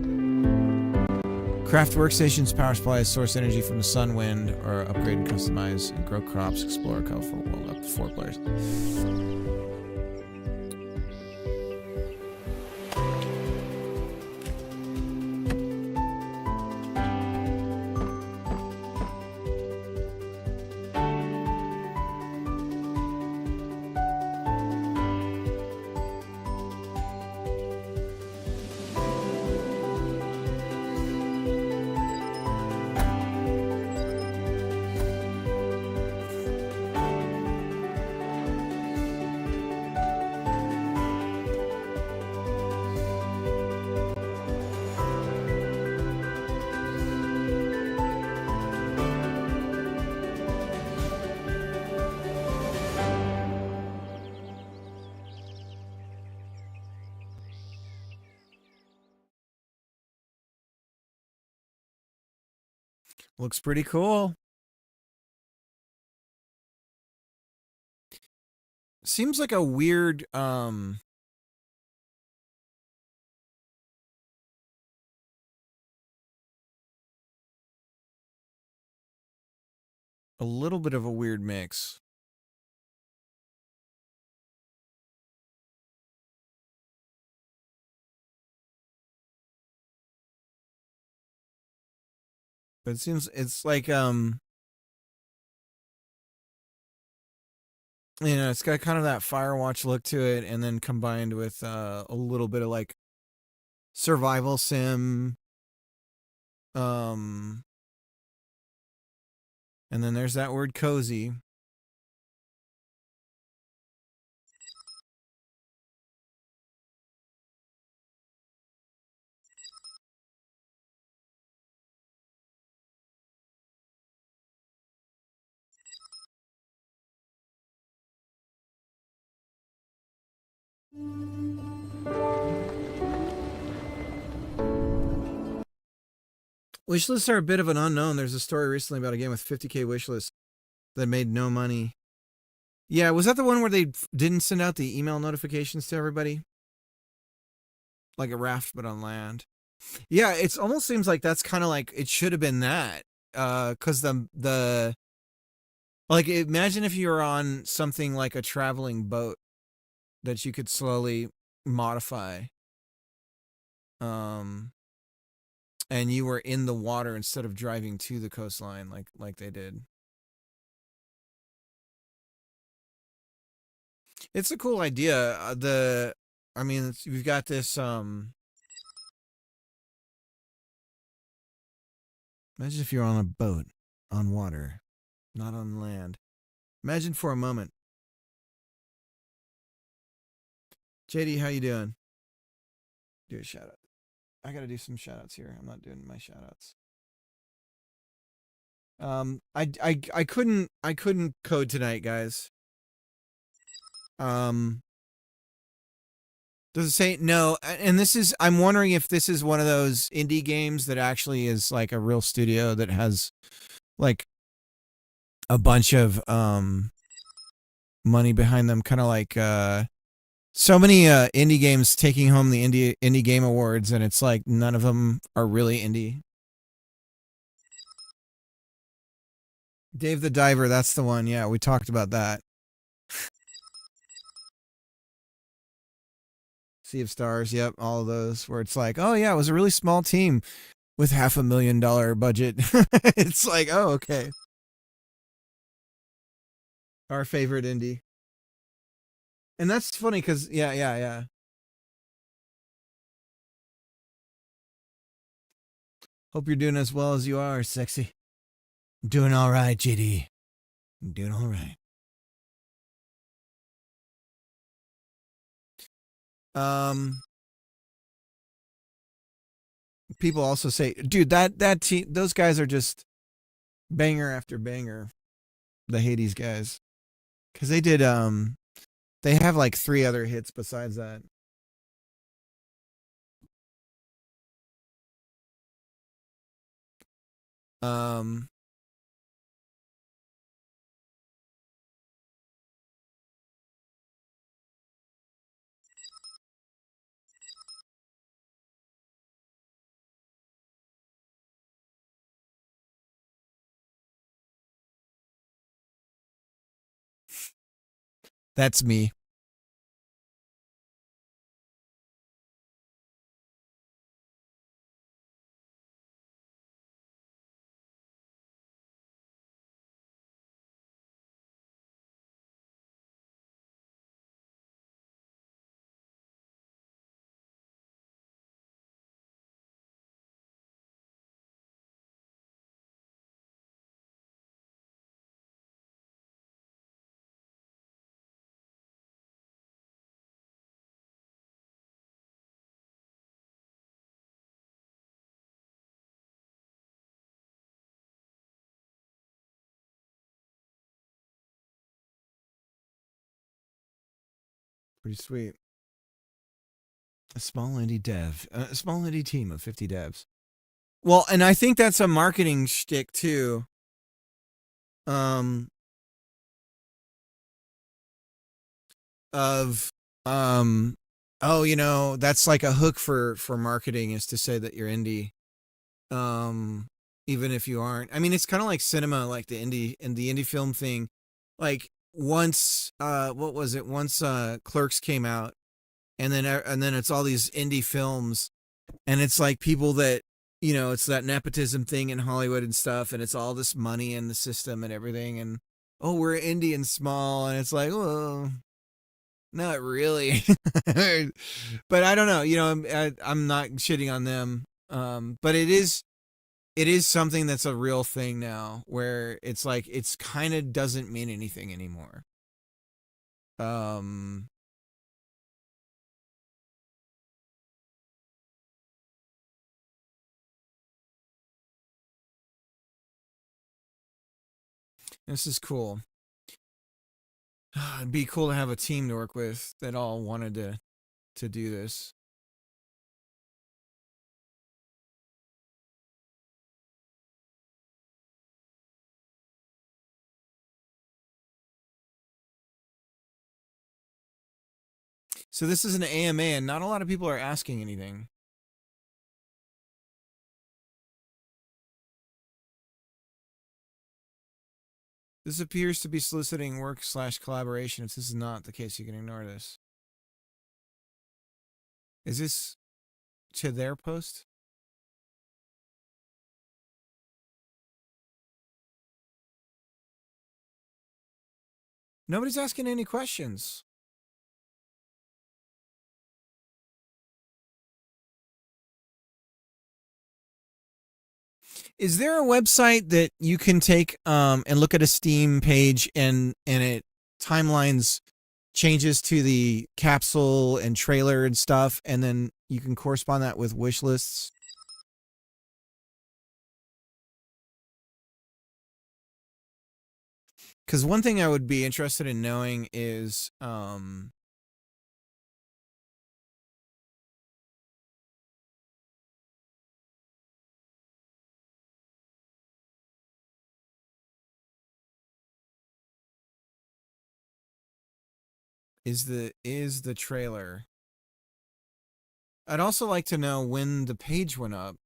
Craft workstations, power supplies, source energy from the sun, wind, or upgrade and customize and grow crops, explore a colorful world up to 4 players. Looks pretty cool. Seems like a weird, a little bit of a weird mix. But it seems it's like you know, it's got kind of that Firewatch look to it, and then combined with a little bit of like survival sim. And then there's that word cozy. Wishlists are a bit of an unknown. There's a story recently about a game with 50K wishlist that made no money. Yeah, was that the one where they didn't send out the email notifications to everybody? Like a raft, but on land. Yeah, it almost seems like that's kind of like it should have been that. Because the like, imagine if you were on something like a traveling boat that you could slowly modify. And you were in the water instead of driving to the coastline like they did. It's a cool idea. I mean, we've got this. Imagine if you're on a boat, on water, not on land. Imagine for a moment. JD, how you doing? Do a shout out. I gotta do some shout outs here. I'm not doing my shout outs. I couldn't code tonight, guys. Does it say no? And this is, I'm wondering if this is one of those indie games that actually is like a real studio that has like a bunch of money behind them, kind of like so many indie games taking home the indie game awards, and it's like none of them are really indie. Dave the Diver, that's the one. Yeah, we talked about that. Sea of Stars, yep, all of those where it's like, oh yeah, it was a really small team with $500,000 budget. It's like, oh, okay. Our favorite indie. And that's funny because, yeah. Hope you're doing as well as you are, sexy. Doing all right, JD. Doing all right. People also say, dude, that team, those guys are just banger after banger. The Hades guys, because they did they have like 3 other hits besides that. That's me. Pretty sweet. A small indie dev, a small indie team of 50 devs. Well, and I think that's a marketing shtick too. Of oh, you know, that's like a hook for marketing, is to say that you're indie. Even if you aren't. I mean, it's kind of like cinema, like the indie film thing. Like once what was it? Once Clerks came out, and then it's all these indie films, and it's like people that, you know, it's that nepotism thing in Hollywood and stuff, and it's all this money in the system and everything, and oh, we're indie and small, and it's like, well, not really. But I don't know, you know, I'm not shitting on them, but it is something that's a real thing now, where it's like it's kind of doesn't mean anything anymore. This is cool. It'd be cool to have a team to work with that all wanted to do this. So this is an AMA, and not a lot of people are asking anything. This appears to be soliciting work / collaboration. If this is not the case, you can ignore this. Is this to their post? Nobody's asking any questions. Is there a website that you can take and look at a Steam page, and it timelines changes to the capsule and trailer and stuff, and then you can correspond that with wish lists? Because one thing I would be interested in knowing is is the trailer. I'd also like to know when the page went up.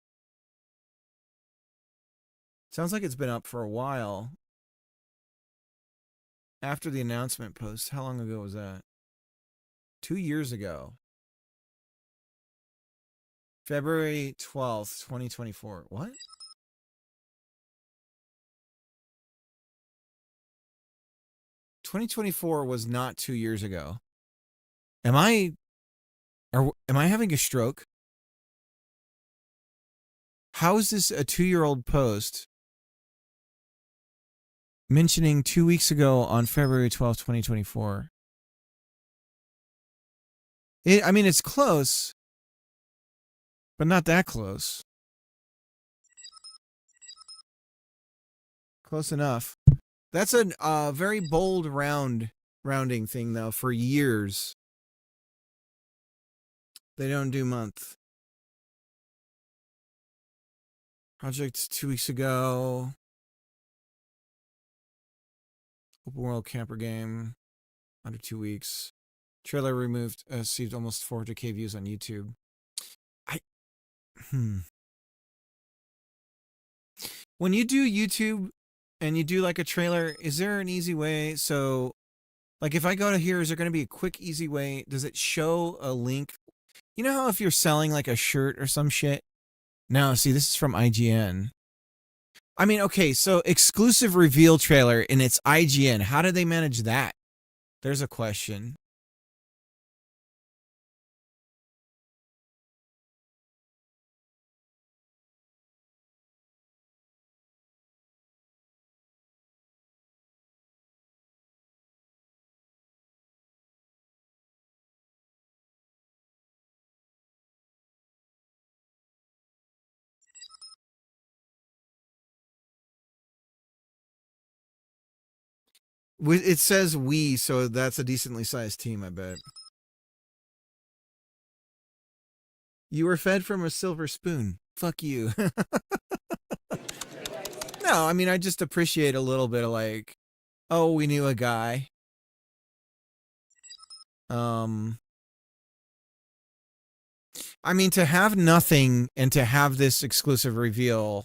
Sounds like it's been up for a while. after the announcement post. How long ago was that? 2 years ago. February 12th, 2024. What? ...2024 was not 2 years ago. Am I having a stroke? How is this a 2-year-old post mentioning 2 weeks ago on February 12th, 2024? I mean, it's close, but not that close. Close enough. That's a very bold rounding thing, though, for years. They don't do month. Project 2 weeks ago. Open world camper game. Under 2 weeks. Trailer removed. Received almost 400K views on YouTube. When you do YouTube and you do like a trailer, is there an easy way? So, like if I go to here, is there going to be a quick, easy way? Does it show a link? You know how if you're selling like a shirt or some shit? No, see, this is from IGN. I mean, okay, so exclusive reveal trailer and it's IGN. How do they manage that? There's a question. It says we, so that's a decently sized team, I bet. You were fed from a silver spoon. Fuck you. No, I mean, I just appreciate a little bit of like, oh, we knew a guy. I mean, to have nothing and to have this exclusive reveal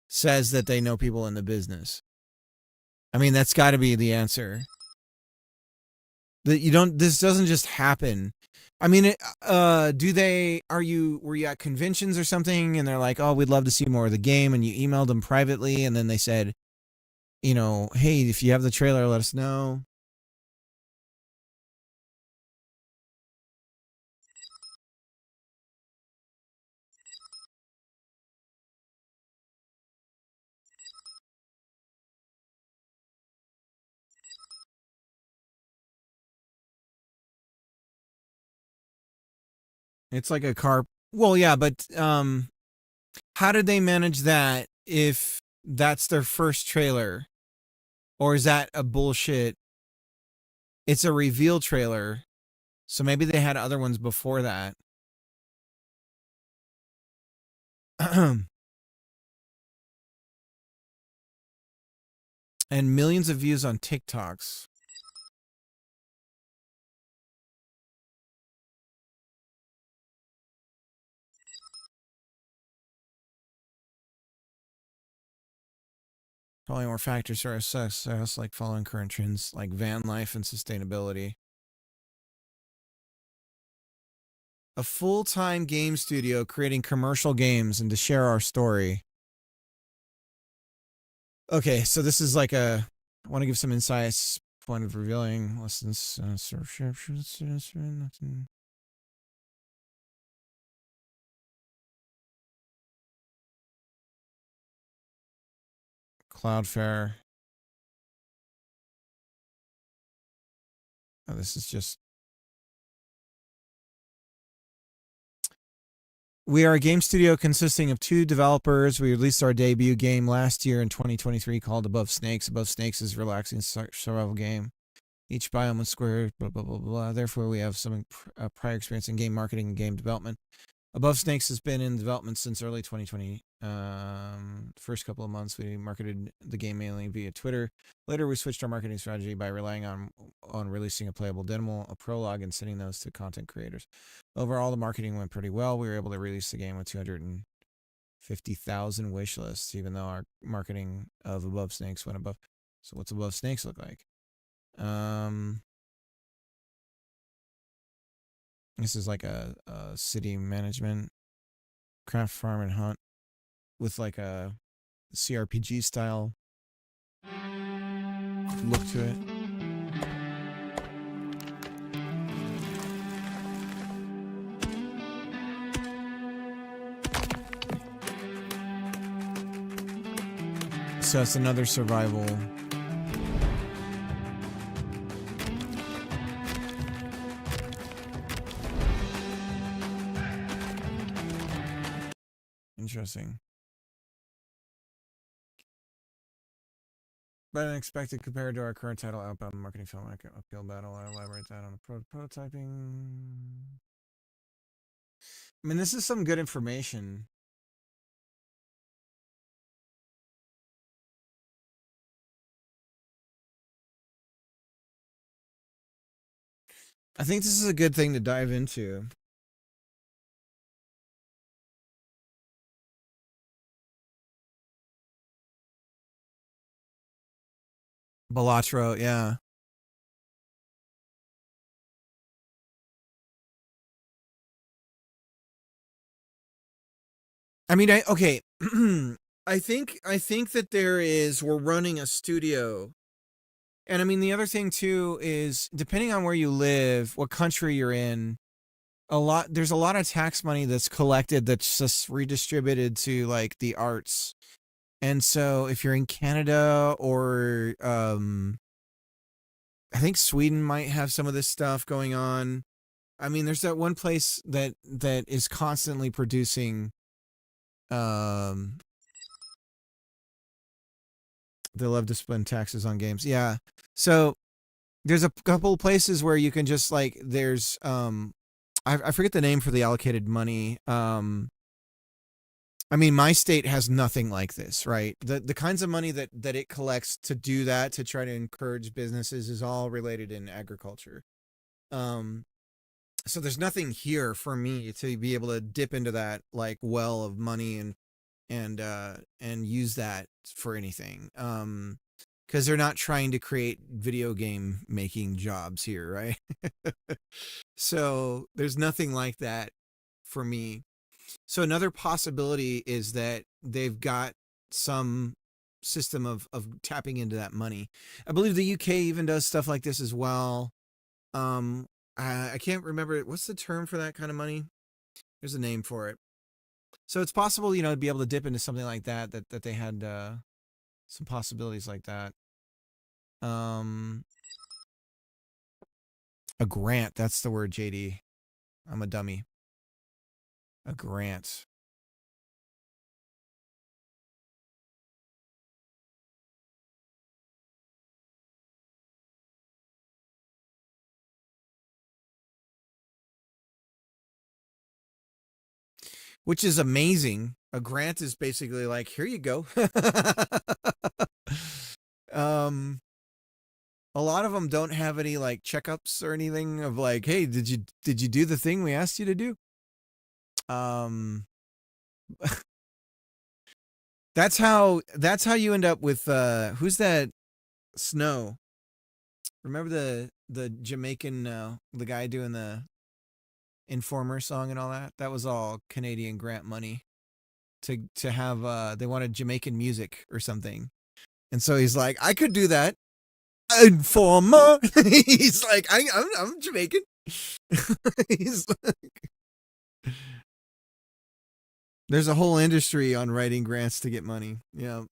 says that they know people in the business. I mean, that's got to be the answer. That you don't. This doesn't just happen. I mean, were you at conventions or something, and they're like, oh, we'd love to see more of the game, and you emailed them privately, and then they said, you know, hey, if you have the trailer, let us know. It's like a car. Well, yeah, but how did they manage that if that's their first trailer? Or is that a bullshit? It's a reveal trailer. So maybe they had other ones before that. And millions of views on TikToks. Probably more factors for our success, like following current trends like van life and sustainability. A full-time game studio creating commercial games and to share our story. Okay, so this is like I want to give some insights. Point of revealing lessons. Cloudflare. Oh, this is just. We are a game studio consisting of 2 developers. We released our debut game last year in 2023 called Above Snakes. Above Snakes is a relaxing survival game. Each biome is square, blah, blah, blah, blah. Therefore, we have some prior experience in game marketing and game development. Above Snakes has been in development since early 2020. First couple of months, we marketed the game mainly via Twitter. Later, we switched our marketing strategy by relying on releasing a playable demo, a prologue, and sending those to content creators. Overall, the marketing went pretty well. We were able to release the game with 250,000 wish lists, even though our marketing of Above Snakes went above. So what's Above Snakes look like? This is like a city management, craft, farm, and hunt with like a CRPG style look to it. So it's another survival. Interesting. But unexpected compared to our current title, Outbound Marketing Film Uphill Battle. I elaborate that on the prototyping. I mean, this is some good information. I think this is a good thing to dive into. Balatro, yeah. I mean, okay. I think that we're running a studio. And I mean, the other thing too is depending on where you live, what country you're in, there's a lot of tax money that's collected that's just redistributed to like the arts. And so if you're in Canada or I think Sweden might have some of this stuff going on. I mean, there's that one place that is constantly producing they love to spend taxes on games. Yeah. So there's a couple of places where you can just like there's I forget the name for the allocated money. I mean, my state has nothing like this, right? The kinds of money that it collects to do that, to try to encourage businesses, is all related in agriculture. So there's nothing here for me to be able to dip into that like well of money and use that for anything. Because they're not trying to create video game making jobs here, right? So there's nothing like that for me. So another possibility is that they've got some system of tapping into that money. I believe the UK even does stuff like this as well. I can't remember, what's the term for that kind of money? There's a name for it. So it's possible, to be able to dip into something like that they had some possibilities like that. A grant, that's the word, JD. I'm a dummy. A grant. Which is amazing. A grant is basically like, here you go. A lot of them don't have any like checkups or anything of like, hey, did you do the thing we asked you to do? That's how you end up with who's that? Snow. Remember the Jamaican the guy doing the Informer song and all that? That was all Canadian grant money to have they wanted Jamaican music or something. And so he's like, I could do that. Informer. He's like, I'm Jamaican. He's like, there's a whole industry on writing grants to get money. Yeah.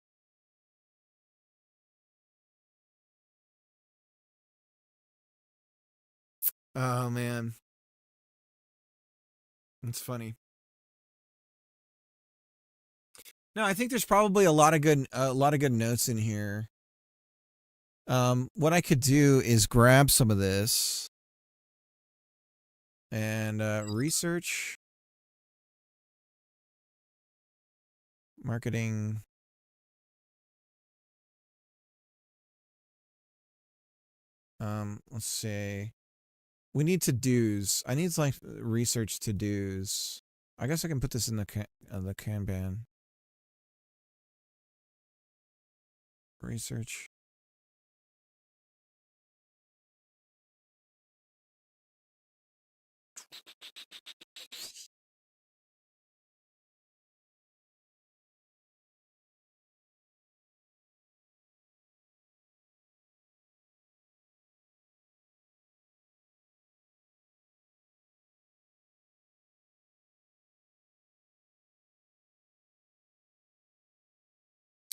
Oh man. It's funny. No, I think there's probably a lot of good notes in here. What I could do is grab some of this and research marketing. Let's say we need to-dos. I need like research to-dos. I guess I can put this in the Kanban. Research.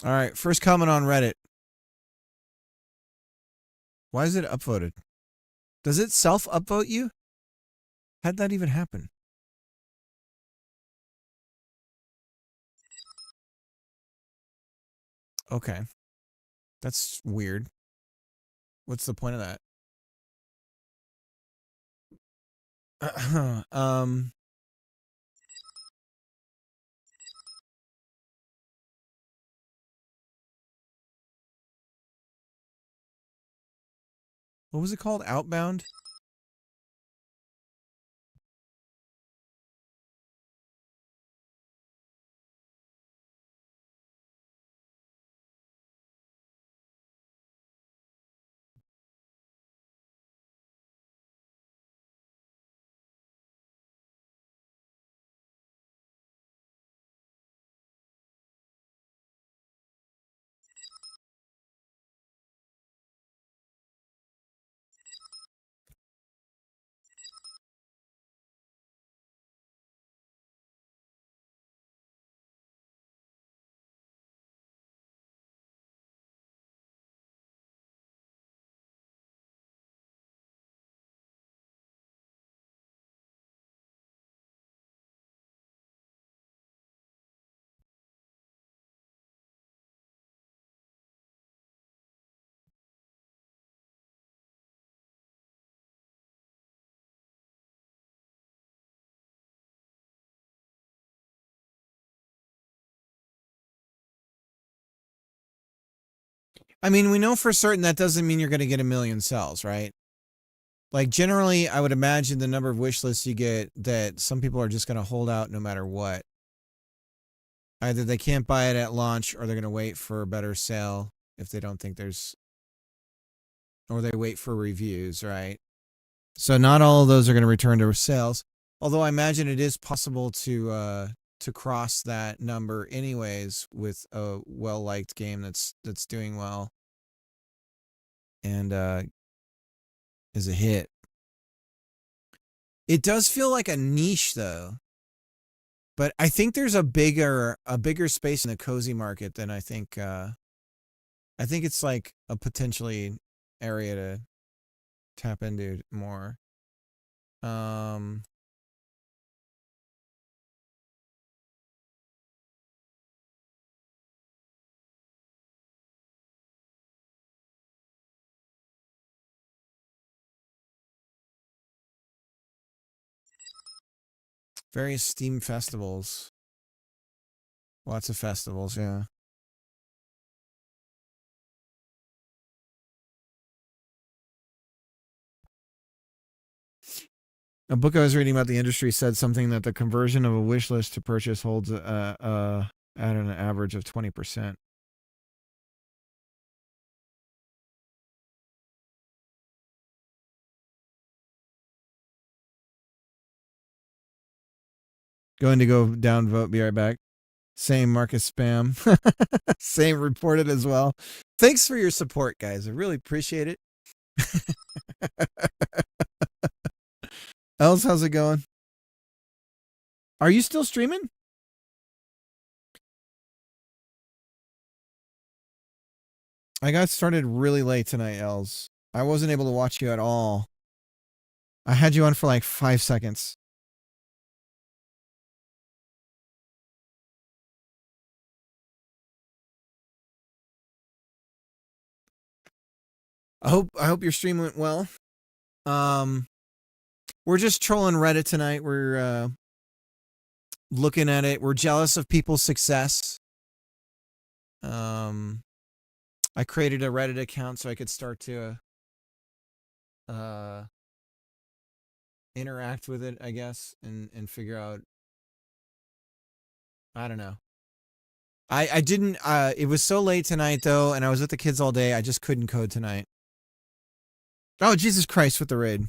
All right, first comment on Reddit. Why is it upvoted? Does it self-upvote you? How'd that even happen? Okay. That's weird. What's the point of that? What was it called? Outbound? I mean, we know for certain that doesn't mean you're going to get 1 million cells, right? Like, generally, I would imagine the number of wish lists you get that some people are just going to hold out no matter what. Either they can't buy it at launch or they're going to wait for a better sale if they don't think there's... Or they wait for reviews, right? So not all of those are going to return to sales. Although I imagine it is possible to cross that number anyways with a well-liked game that's doing well and is a hit. It does feel like a niche though, but I think there's a bigger space in the cozy market than I think. I think it's like a potentially area to tap into more. Various Steam festivals. Lots of festivals, yeah. A book I was reading about the industry said something that the conversion of a wish list to purchase holds at an average of 20%. Going to go downvote, be right back. Same Marcus Spam. Same reported as well. Thanks for your support, guys. I really appreciate it. Els, how's it going? Are you still streaming? I got started really late tonight, Els. I wasn't able to watch you at all. I had you on for like 5 seconds. I hope your stream went well. We're just trolling Reddit tonight. We're looking at it. We're jealous of people's success. I created a Reddit account so I could start to interact with it, I guess, and figure out. I don't know. I didn't. It was so late tonight though, and I was with the kids all day. I just couldn't code tonight. Oh, Jesus Christ with the raid.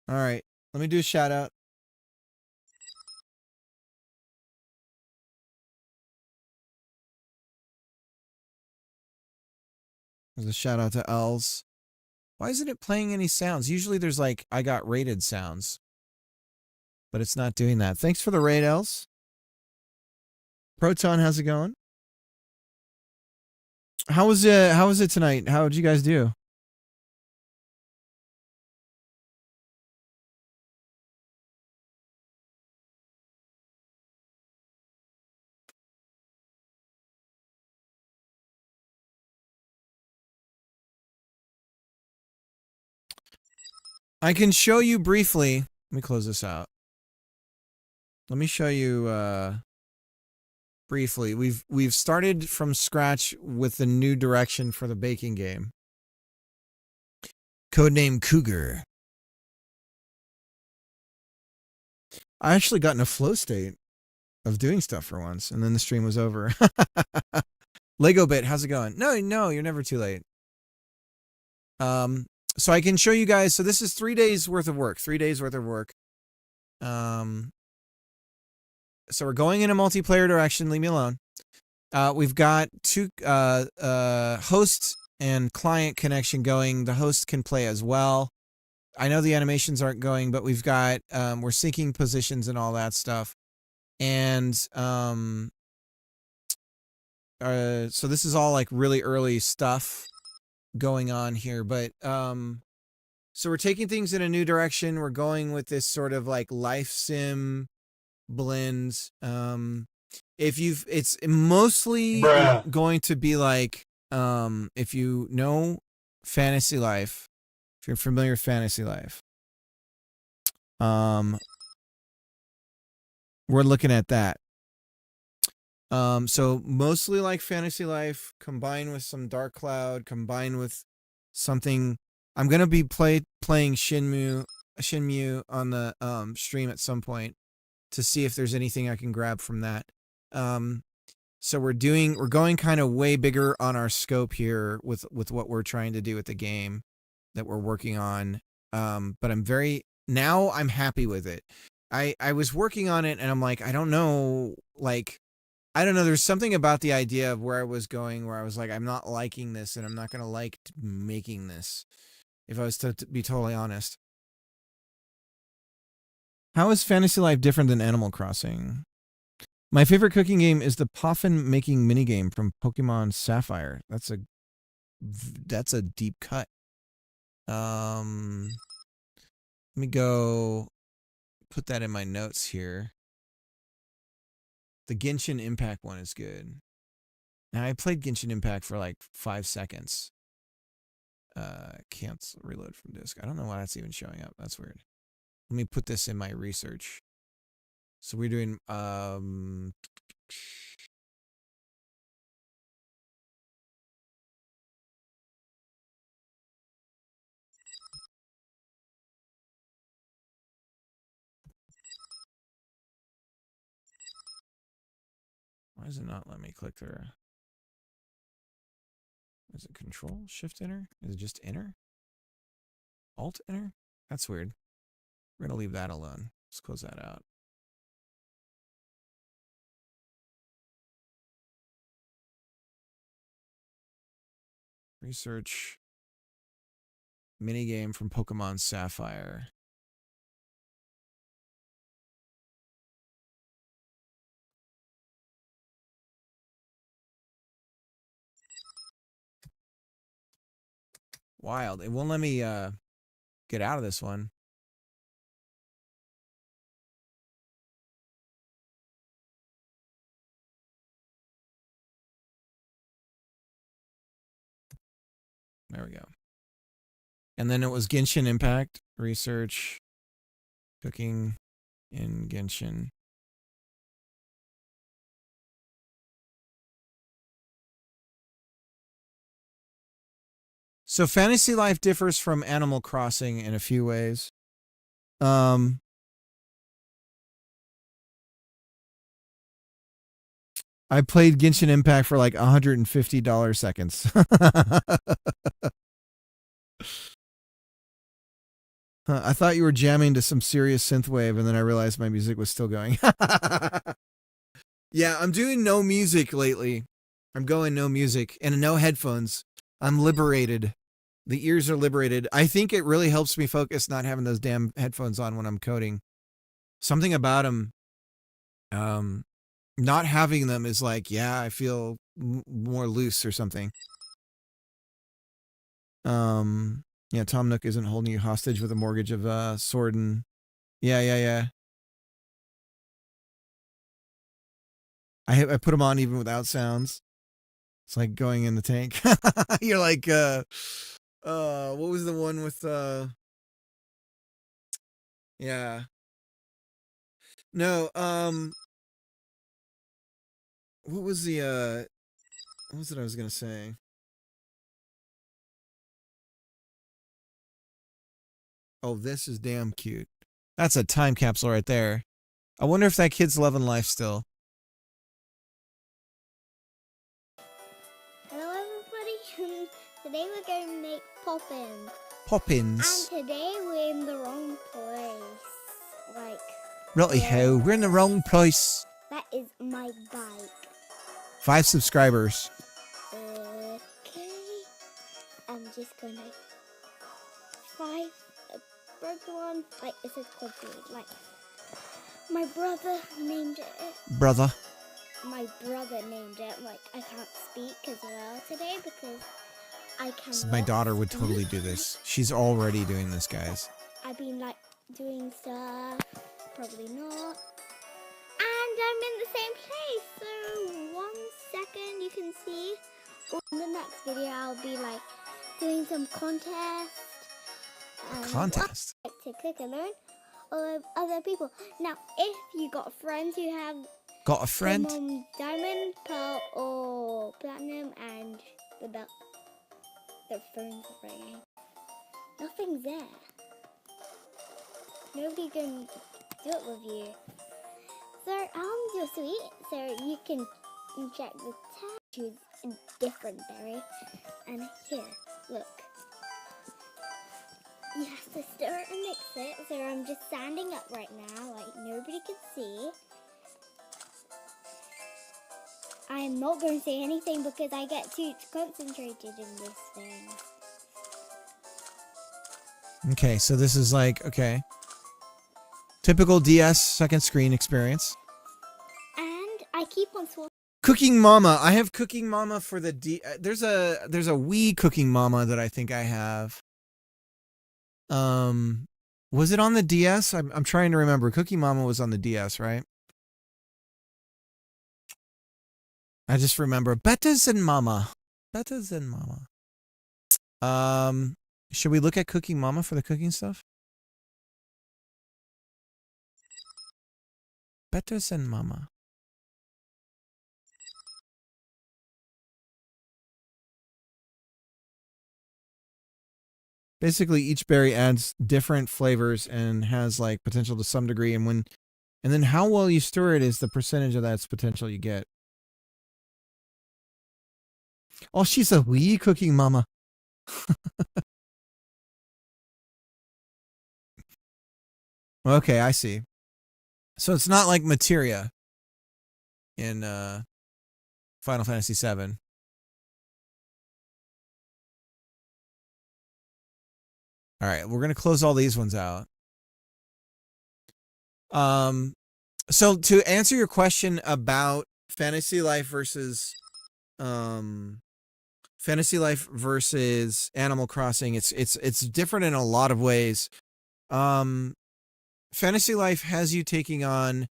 All right. Let me do a shout out. There's a shout out to Els. Why isn't it playing any sounds? Usually there's like, I got rated sounds. But it's not doing that. Thanks for the raid, Els. Proton, how's it going? How was it tonight? How did you guys do? I can show you briefly. Let me close this out. Let me show you briefly. We've started from scratch with the new direction for the baking game. Codename Cougar. I actually got in a flow state of doing stuff for once, and then the stream was over. Lego Bit, how's it going? No, you're never too late. So I can show you guys. So this is 3 days worth of work. 3 days worth of work. So we're going in a multiplayer direction. Leave me alone. We've got two host and client connection going. The host can play as well. I know the animations aren't going, but we've got we're syncing positions and all that stuff. And so this is all like really early stuff going on here, but so we're taking things in a new direction. We're going with this sort of like life sim blend. It's mostly going to be like if you know Fantasy Life, if you're familiar with Fantasy Life, we're looking at that. So mostly like Fantasy Life combined with some Dark Cloud, combined with something. I'm gonna be playing Shenmue on the stream at some point to see if there's anything I can grab from that. So we're going kind of way bigger on our scope here with what we're trying to do with the game that we're working on. But I'm happy with it. I was working on it and I'm like, I don't know. There's something about the idea of where I was going where I was like, I'm not liking this and I'm not going to like making this, if I was to be totally honest. How is Fantasy Life different than Animal Crossing? My favorite cooking game is the Poffin making minigame from Pokemon Sapphire. That's a deep cut. Let me go put that in my notes here. The Genshin Impact one is good. Now I played Genshin Impact for like 5 seconds. Cancel reload from disk. I don't know why that's even showing up. That's weird. Let me put this in my research. So we're doing why does it not let me click there? Is it Control Shift Enter? Is it just Enter? Alt Enter? That's weird. We're gonna leave that alone. Let's close that out. Research minigame from Pokemon Sapphire. Wild. It won't let me get out of this one. There we go. And then it was Genshin Impact, research, cooking in Genshin. So Fantasy Life differs from Animal Crossing in a few ways. I played Genshin Impact for like $150 seconds. Huh, I thought you were jamming to some serious synthwave, and then I realized my music was still going. Yeah, I'm doing no music lately. I'm going no music and no headphones. I'm liberated. The ears are liberated. I think it really helps me focus not having those damn headphones on when I'm coding. Something about them, not having them is like, yeah, I feel more loose or something. Yeah, Tom Nook isn't holding you hostage with a mortgage of sword and yeah. I put them on even without sounds. It's like going in the tank. You're like, what was the one with, yeah. No, what was it I was gonna say? Oh, this is damn cute. That's a time capsule right there. I wonder if that kid's loving life still. Hello everybody, today we're going to make Poppins. Poppins. And today we're in the wrong place. Like, Righty-ho, we're in the wrong place. that is my bike. 5 subscribers. Okay, I'm just gonna find a broken one. Like, it says copyright. Like, my brother named it. Brother. My brother named it. Like, I can't speak as well today because I can. My daughter would totally do this. She's already doing this, guys. I've been like doing stuff, probably not. And I'm in the same place, so 1 second you can see. In the next video I'll be like doing some contest. Contest. Like to click and learn or other people. Now if you got friends who have Got a friend? diamond, pearl or platinum and the belt, their phones are ringing. Nothing's there. Nobody can do it with you. So you're sweet, so you can check the tag, choose a different berry, and here, look. You have to stir it and mix it, so I'm just standing up right now, like nobody can see. I'm not going to say anything because I get too concentrated in this thing. Okay, so this is like, okay. Typical DS second screen experience. And I keep on swallowing. Cooking Mama. I have Cooking Mama for the there's a Wii Cooking Mama that I think I have. Was it on the DS? I'm trying to remember. Cooking Mama was on the DS, right? I just remember Better Than Mama. Better Than Mama. Should we look at Cooking Mama for the cooking stuff? Better Than Mama. Basically, each berry adds different flavors and has like potential to some degree, and then how well you stir it is the percentage of that potential you get. Oh, she's a wee Cooking Mama. Okay, I see. So it's not like Materia in Final Fantasy VII. All right, we're gonna close all these ones out. So to answer your question about Fantasy Life versus Animal Crossing, it's different in a lot of ways. Fantasy Life has you taking on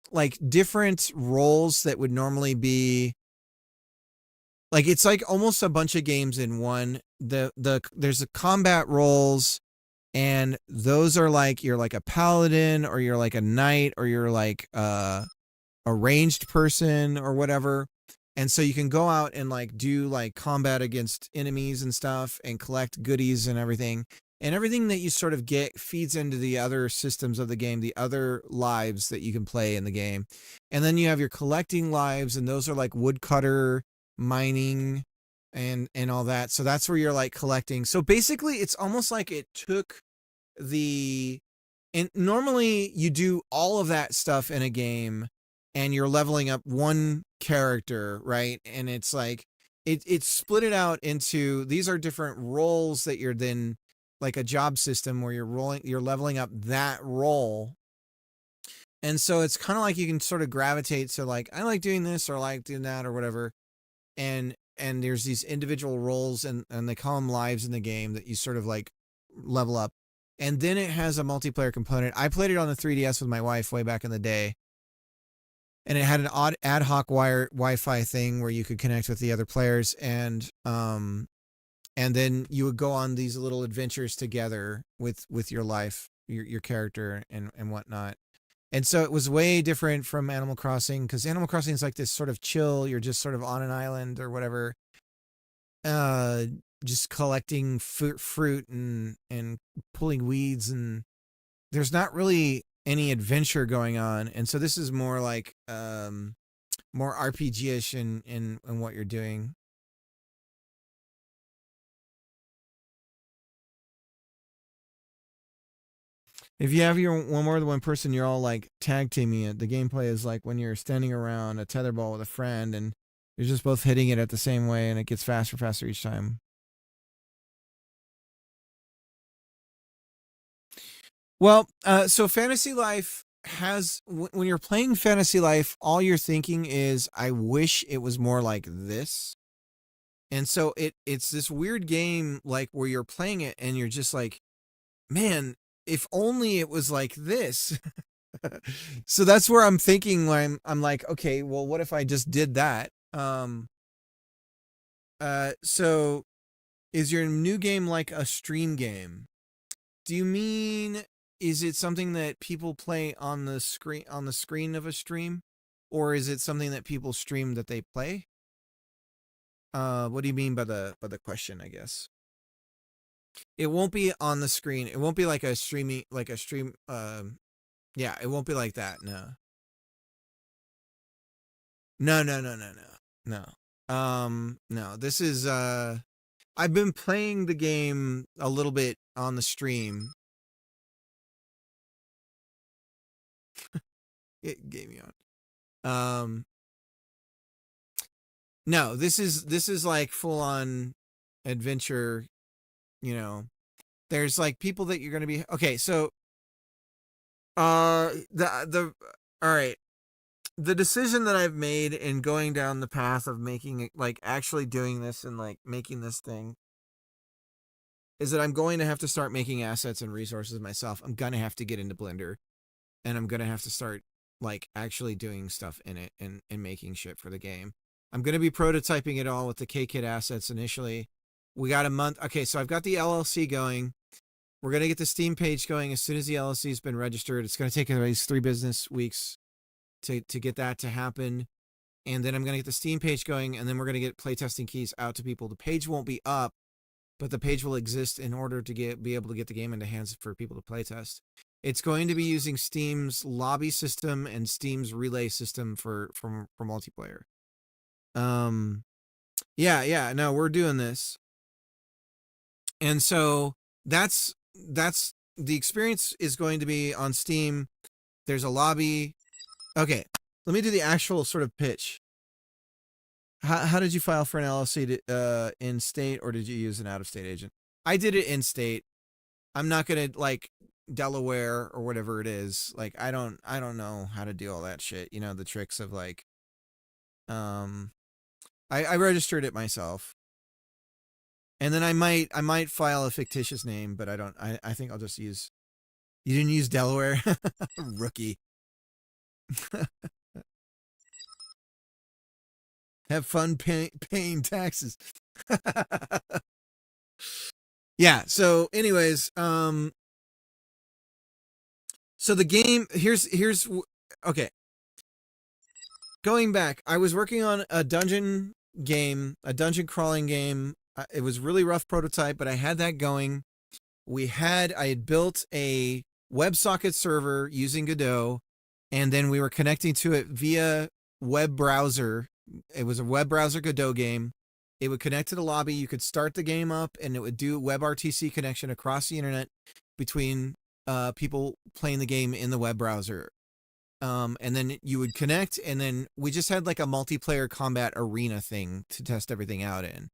like different roles that would normally be like, it's like almost a bunch of games in one. There's a combat roles, and those are like, you're like a paladin, or you're like a knight, or you're like a ranged person or whatever. And so you can go out and like do like combat against enemies and stuff and collect goodies and everything. And everything that you sort of get feeds into the other systems of the game, the other lives that you can play in the game. And then you have your collecting lives, and those are like woodcutter, mining, and all that. So that's where you're like collecting. So basically it's almost like it took and normally you do all of that stuff in a game and you're leveling up one character, right? And it's like it's split it out into, these are different roles that you're then, like a job system where you're leveling up that role. And so it's kind of like you can sort of gravitate to like, I like doing this or I like doing that or whatever. And there's these individual roles and they call them lives in the game that you sort of like level up. And then it has a multiplayer component. I played it on the 3DS with my wife way back in the day. And it had an odd ad hoc Wi-Fi thing where you could connect with the other players. And then you would go on these little adventures together with your life, your character and whatnot. And so it was way different from Animal Crossing, because Animal Crossing is like this sort of chill, you're just sort of on an island or whatever, just collecting fruit and pulling weeds, and there's not really any adventure going on. And so this is more like more RPG-ish in what you're doing. If you have your one more than one person, you're all like tag teaming it. The gameplay is like when you're standing around a tetherball with a friend and you're just both hitting it at the same way, and it gets faster each time. Well, so Fantasy Life has, when you're playing Fantasy Life, all you're thinking is, I wish it was more like this. And so it's this weird game, like where you're playing it and you're just like, man, if only it was like this. So that's where I'm thinking when I'm like, okay, well, what if I just did that? So is your new game like a stream game? Do you mean, is it something that people play on the screen of a stream, or is it something that people stream that they play? What do you mean by the question, I guess? It won't be on the screen. It won't be like a stream. Yeah, it won't be like that. No. No. This is, I've been playing the game a little bit on the stream. It gave me on. No, this is like full on adventure. You know, there's like people that you're going to be, okay. So, all right. The decision that I've made in going down the path of making it, like actually doing this and like making this thing, is that I'm going to have to start making assets and resources myself. I'm going to have to get into Blender, and I'm going to have to start like actually doing stuff in it and making shit for the game. I'm going to be prototyping it all with the KKit assets initially. We got a month. Okay, so I've got the LLC going. We're going to get the Steam page going as soon as the LLC has been registered. It's going to take at least 3 business weeks to get that to happen. And then I'm going to get the Steam page going, and then we're going to get playtesting keys out to people. The page won't be up, but the page will exist in order to be able to get the game into hands for people to playtest. It's going to be using Steam's lobby system and Steam's relay system for multiplayer. Yeah, no, we're doing this. And so that's the experience is going to be on Steam. There's a lobby. Okay, let me do the actual sort of pitch. How did you file for an LLC in state, or did you use an out-of-state agent? I did it in state. I'm not gonna like Delaware or whatever it is. Like I don't know how to do all that shit. You know, the tricks of like I registered it myself. And then I might file a fictitious name, but I think I'll just use. You didn't use Delaware? Rookie. Have fun paying taxes. Yeah, so anyways, so the game, here's okay. Going back, I was working on a dungeon crawling game. It was really rough prototype, but I had that going. I had built a WebSocket server using Godot, and then we were connecting to it via web browser. It was a web browser Godot game. It would connect to the lobby. You could start the game up, and it would do WebRTC connection across the internet between people playing the game in the web browser. And then you would connect, and then we just had like a multiplayer combat arena thing to test everything out in.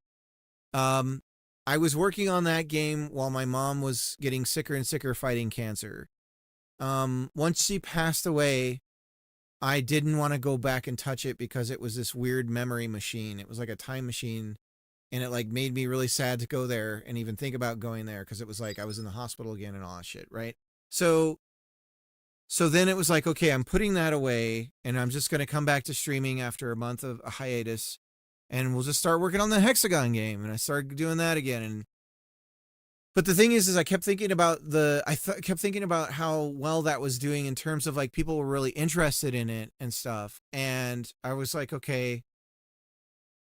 I was working on that game while my mom was getting sicker and sicker fighting cancer. Once she passed away, I didn't want to go back and touch it because it was this weird memory machine. It was like a time machine, and it like made me really sad to go there and even think about going there because it was like I was in the hospital again and all that shit, right? So then it was like, okay, I'm putting that away, and I'm just going to come back to streaming after a month of a hiatus, and we'll just start working on the Hexagon game. And I started doing that again. But the thing is I kept thinking about kept thinking about how well that was doing in terms of like people were really interested in it and stuff. And I was like, okay.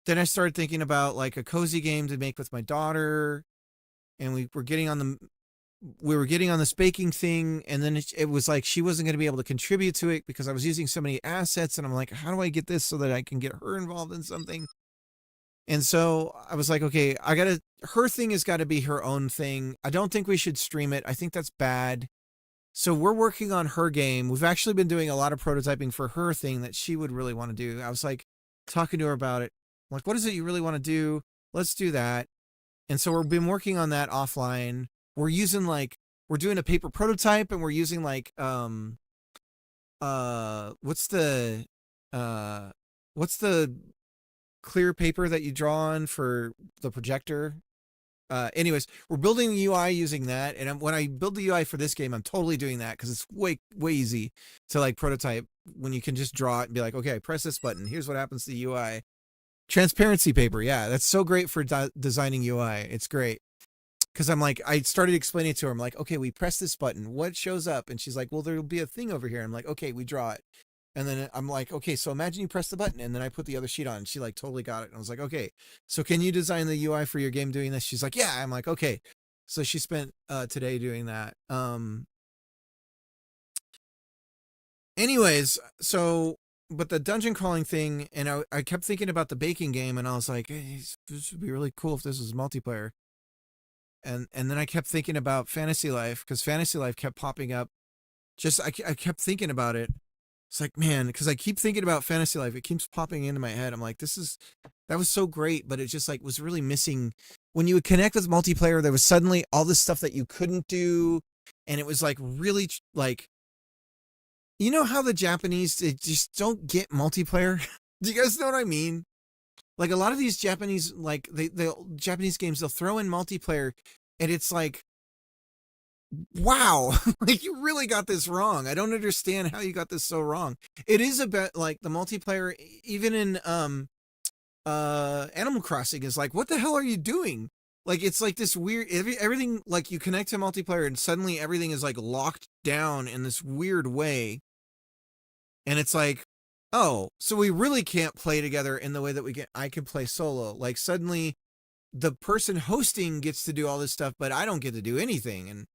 Then I started thinking about like a cozy game to make with my daughter, and we were getting on this baking thing, and then it was like she wasn't going to be able to contribute to it because I was using so many assets, and I'm like, how do I get this so that I can get her involved in something? And so I was like, okay, her thing has got to be her own thing. I don't think we should stream it. I think that's bad. So we're working on her game. We've actually been doing a lot of prototyping for her thing that she would really want to do. I was like talking to her about it. I'm like, what is it you really want to do? Let's do that. And so we've been working on that offline. We're doing a paper prototype, and we're using like, what's the clear paper that you draw on for the projector? Anyways, we're building the UI using that. And when I build the UI for this game, I'm totally doing that because it's way easy to like prototype when you can just draw it and be like, okay, press this button. Here's what happens to the UI. Transparency paper. Yeah, that's so great for designing UI. It's great. Because I'm like, I started explaining it to her. I'm like, okay, we press this button. What shows up? And she's like, well, there'll be a thing over here. I'm like, okay, we draw it. And then I'm like, okay, so imagine you press the button, and then I put the other sheet on. And she like totally got it. And I was like, okay, so can you design the UI for your game doing this? She's like, yeah. I'm like, okay. So she spent today doing that. Anyways, but the dungeon crawling thing, and I kept thinking about the baking game, and I was like, hey, this would be really cool if this was multiplayer. And then I kept thinking about Fantasy Life, because Fantasy Life kept popping up. I kept thinking about it. It's like, man, because I keep thinking about Fantasy Life. It keeps popping into my head. I'm like, that was so great, but it just like was really missing. When you would connect with multiplayer, there was suddenly all this stuff that you couldn't do. And it was like really like, you know how the Japanese, they just don't get multiplayer? Do you guys know what I mean? Like a lot of these Japanese, like the Japanese games, they'll throw in multiplayer, and it's like, wow, like you really got this wrong. I don't understand how you got this so wrong. It is about like the multiplayer, even in Animal Crossing is like, what the hell are you doing? Like it's like this weird everything, like you connect to multiplayer and suddenly everything is like locked down in this weird way. And it's like, oh, so we really can't play together in the way that I can play solo. Like suddenly the person hosting gets to do all this stuff, but I don't get to do anything. And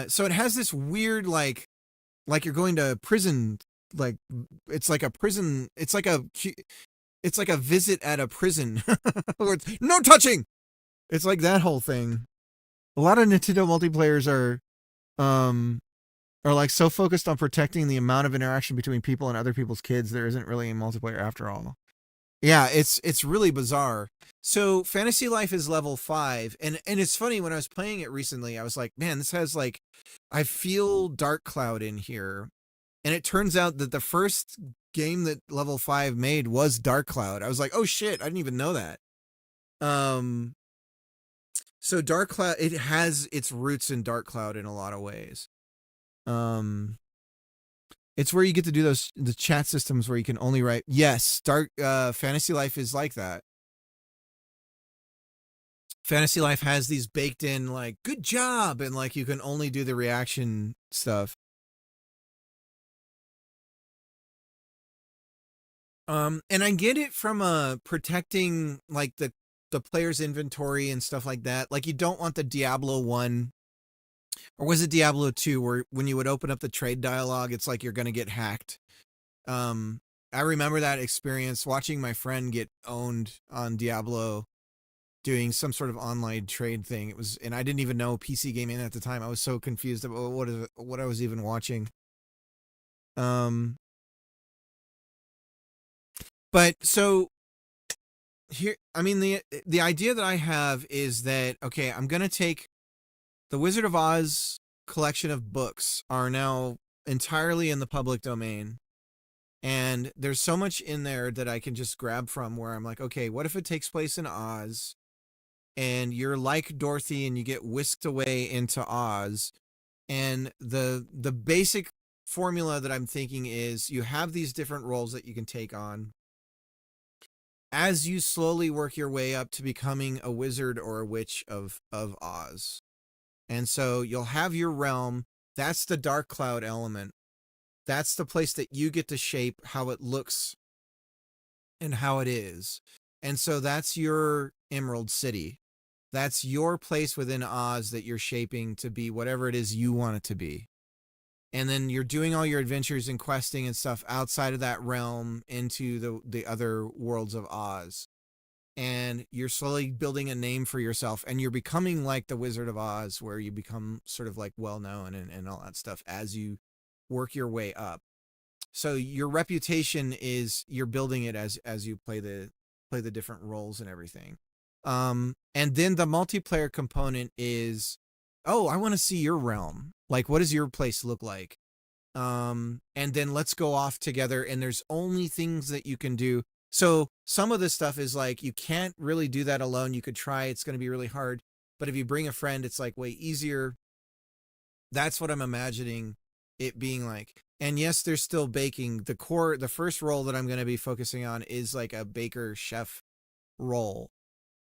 so it has this weird like you're going to prison, like it's like a prison, it's like a visit at a prison where it's no touching. It's like that whole thing. A lot of Nintendo multiplayers are like so focused on protecting the amount of interaction between people and other people's kids, there isn't really a multiplayer after all. Yeah, it's really bizarre. So Fantasy Life is level 5, and it's funny, when I was playing it recently, I was like, man, this has like, I feel Dark Cloud in here. And it turns out that the first game that level 5 made was Dark Cloud. I was like, oh shit, I didn't even know that. So Dark Cloud, it has its roots in Dark Cloud in a lot of ways. It's where you get to do the chat systems where you can only write. Yes, Fantasy Life is like that. Fantasy Life has these baked in like, good job, and like you can only do the reaction stuff. And I get it from protecting like the player's inventory and stuff like that. Like you don't want the Diablo 1, or was it Diablo 2, where when you would open up the trade dialogue, it's like you're going to get hacked. I remember that experience watching my friend get owned on Diablo, doing some sort of online trade thing. It was, and I didn't even know PC gaming at the time. I was so confused about what I was even watching. But so here, I mean, the idea that I have is that, okay, I'm gonna take the Wizard of Oz collection of books are now entirely in the public domain. And there's so much in there that I can just grab from, where I'm like, okay, what if it takes place in Oz and you're like Dorothy and you get whisked away into Oz? And the basic formula that I'm thinking is you have these different roles that you can take on as you slowly work your way up to becoming a wizard or a witch of Oz. And so you'll have your realm. That's the dark cloud element. That's the place that you get to shape how it looks and how it is. And so that's your Emerald City. That's your place within Oz that you're shaping to be whatever it is you want it to be. And then you're doing all your adventures and questing and stuff outside of that realm into the other worlds of Oz. And you're slowly building a name for yourself, and you're becoming like the Wizard of Oz, where you become sort of like well-known and all that stuff as you work your way up. So your reputation is, you're building it as you play the different roles and everything. And then the multiplayer component is, oh, I want to see your realm. Like, what does your place look like? And then let's go off together, and there's only things that you can do. So some of this stuff is like, you can't really do that alone. You could try, it's going to be really hard. But if you bring a friend, it's like way easier. That's what I'm imagining it being like. And yes, there's still baking. The first role that I'm going to be focusing on is like a baker chef role.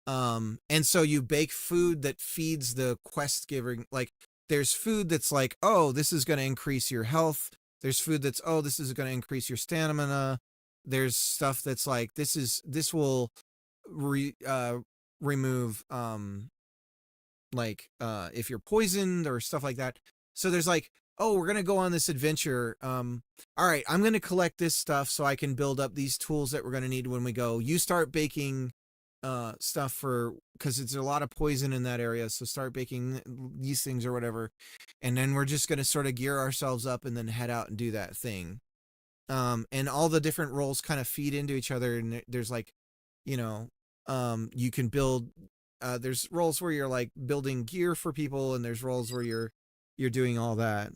And so you bake food that feeds the quest giving. Like, there's food that's like, oh, this is going to increase your health. There's food that's, oh, this is going to increase your stamina. There's stuff that's like, this will remove, if you're poisoned or stuff like that. So there's like, oh, we're going to go on this adventure. All right, I'm going to collect this stuff so I can build up these tools that we're going to need when we go. You start baking stuff because it's a lot of poison in that area. So start baking these things or whatever. And then we're just going to sort of gear ourselves up and then head out and do that thing. And all the different roles kind of feed into each other. And there's like, you can build, there's roles where you're like building gear for people, and there's roles where you're doing all that.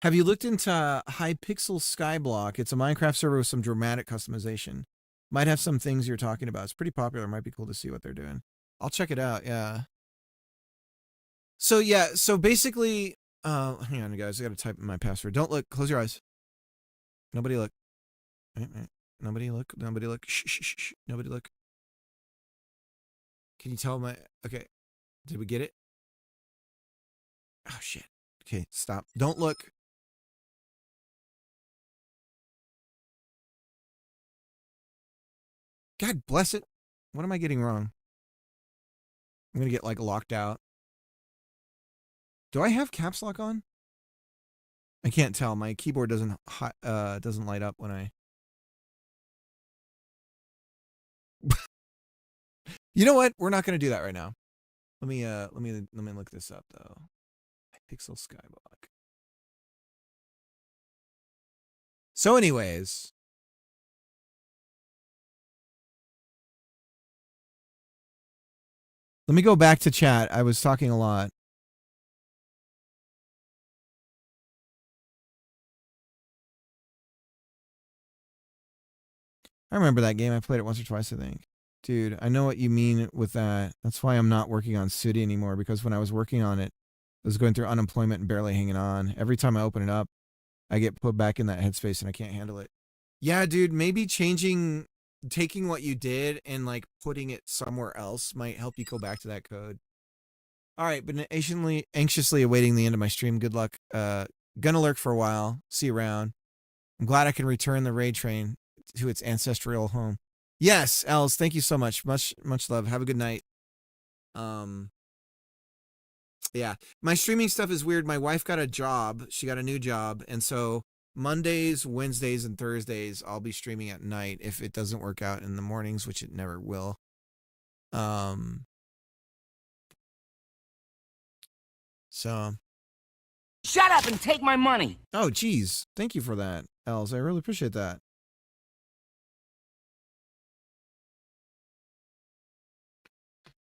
Have you looked into Hypixel Skyblock? It's a Minecraft server with some dramatic customization. Might have some things you're talking about. It's pretty popular. Might be cool to see what they're doing. I'll check it out. Yeah. So basically, hang on, guys. I got to type in my password. Don't look. Close your eyes. Nobody look. Nobody look. Nobody look. Shh. Nobody look. Can you tell my... Okay. Did we get it? Oh, shit. Okay, stop. Don't look. God bless it. What am I getting wrong? I'm going to get, like, locked out. Do I have caps lock on? I can't tell. My keyboard doesn't light up when I... You know what? We're not going to do that right now. Let me look this up though. Pixel Skyblock. So anyways, let me go back to chat. I was talking a lot. I remember that game. I played it once or twice, I think. Dude, I know what you mean with that. That's why I'm not working on Sooty anymore, because when I was working on it, I was going through unemployment and barely hanging on. Every time I open it up, I get put back in that headspace and I can't handle it. Yeah, dude, maybe taking what you did and like putting it somewhere else might help you go back to that code. All right, but anxiously awaiting the end of my stream. Good luck. Gonna lurk for a while. See you around. I'm glad I can return the raid train to its ancestral home. Yes, Els, thank you so much. Much love. Have a good night. Yeah. My streaming stuff is weird. My wife got a job. She got a new job. And so Mondays, Wednesdays, and Thursdays, I'll be streaming at night if it doesn't work out in the mornings, which it never will. So. Shut up and take my money. Oh, geez. Thank you for that, Els. I really appreciate that.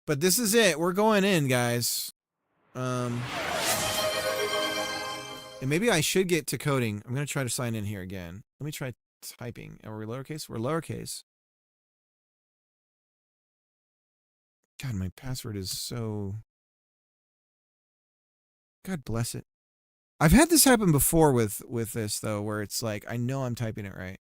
But this is it. We're going in, guys. And maybe I should get to coding. I'm going to try to sign in here again. Let me try typing. Are we lowercase? We're lowercase. God, my password is so... God bless it. I've had this happen before with this, though, where it's like, I know I'm typing it right.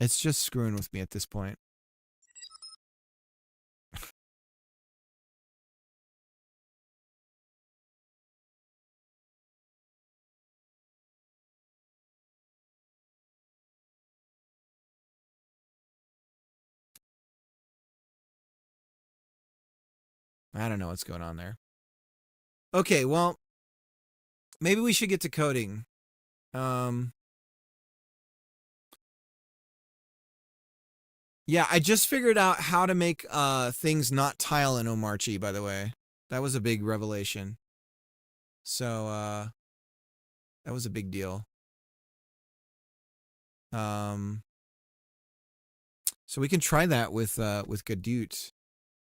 It's just screwing with me at this point. I don't know what's going on there. Okay, well, maybe we should get to coding. Yeah, I just figured out how to make things not tile in Omarchy, by the way. That was a big revelation. So that was a big deal. So we can try that with Gadut,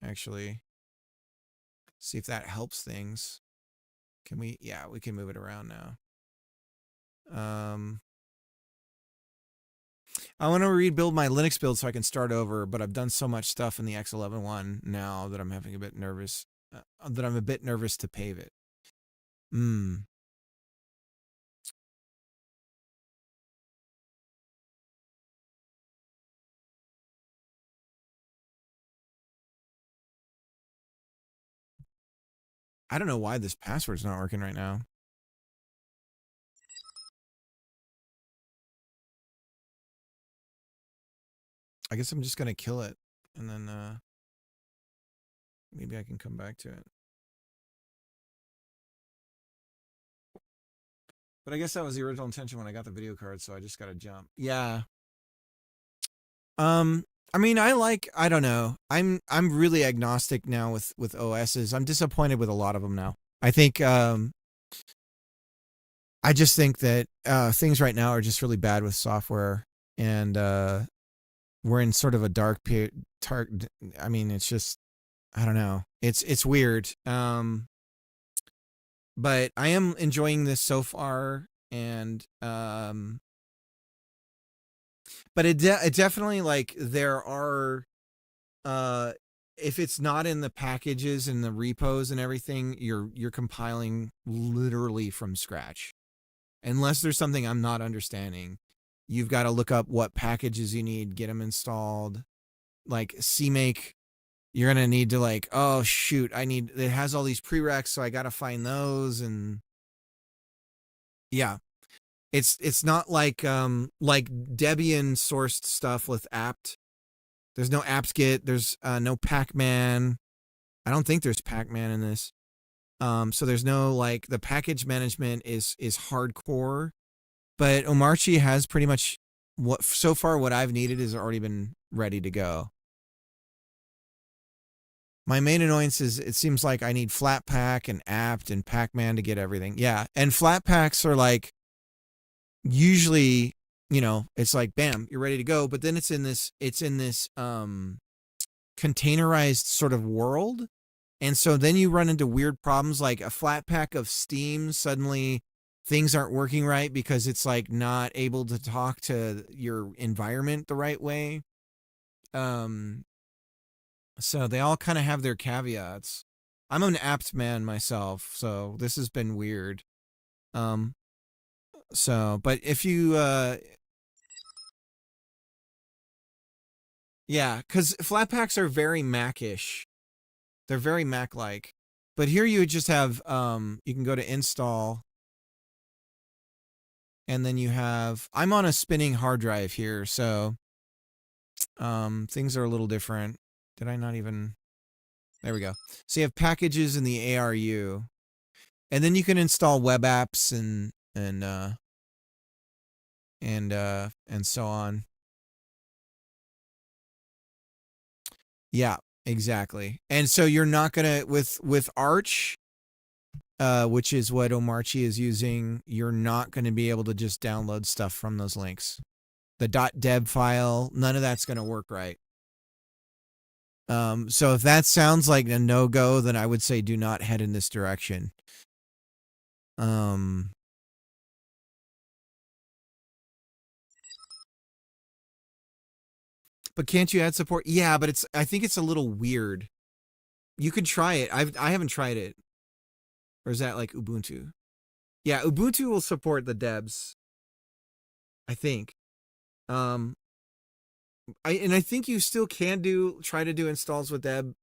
actually. See if that helps things. Can we? Yeah, we can move it around now. I want to rebuild my Linux build so I can start over, but I've done so much stuff in the X11 one now that I'm having a bit nervous. That I'm a bit nervous to pave it. I don't know why this password's not working right now. I guess I'm just going to kill it, and then maybe I can come back to it. But I guess that was the original intention when I got the video card, so I just got to jump. Yeah. I mean, I don't know. I'm really agnostic now with OSs. I'm disappointed with a lot of them now. I think I just think that things right now are just really bad with software, and we're in sort of a dark period. I mean, it's just, I don't know. It's weird. But I am enjoying this so far, and but it definitely, like, there are if it's not in the packages and the repos and everything, you're compiling literally from scratch. Unless there's something I'm not understanding, you've got to look up what packages you need, get them installed. Like CMake, you're going to need to, like, oh shoot, it has all these prereqs, so I got to find those. And yeah, it's not like Debian sourced stuff with apt. There's no apt-get, there's no pacman. I don't think there's pacman in this. So there's no, like, the package management is hardcore, but Omarchy has pretty much so far what I've needed has already been ready to go. My main annoyance is it seems like I need Flatpak and apt and pacman to get everything. Yeah, and Flatpaks are like, usually, you know, it's like, bam, you're ready to go, but then it's in this containerized sort of world. And so then you run into weird problems, like a Flatpak of Steam, suddenly things aren't working right because it's like not able to talk to your environment the right way. So they all kind of have their caveats. I'm an apt man myself, so this has been weird. But if you, yeah, because Flatpaks are very Mac-ish. They're very Mac-like. But here you just have, you can go to install. And then you have, I'm on a spinning hard drive here, so things are a little different. Did I not even? There we go. So you have packages in the ARU, and then you can install web apps and so on. Yeah, exactly. And so you're not gonna with Arch, which is what Omarchi is using. You're not going to be able to just download stuff from those links. The .deb file, none of that's going to work right. So if that sounds like a no-go, then I would say do not head in this direction. But can't you add support? Yeah, but I think it's a little weird. You could try it. I haven't tried it. Or is that like Ubuntu? Yeah, Ubuntu will support the debs. I think. I think you still can try to do installs with the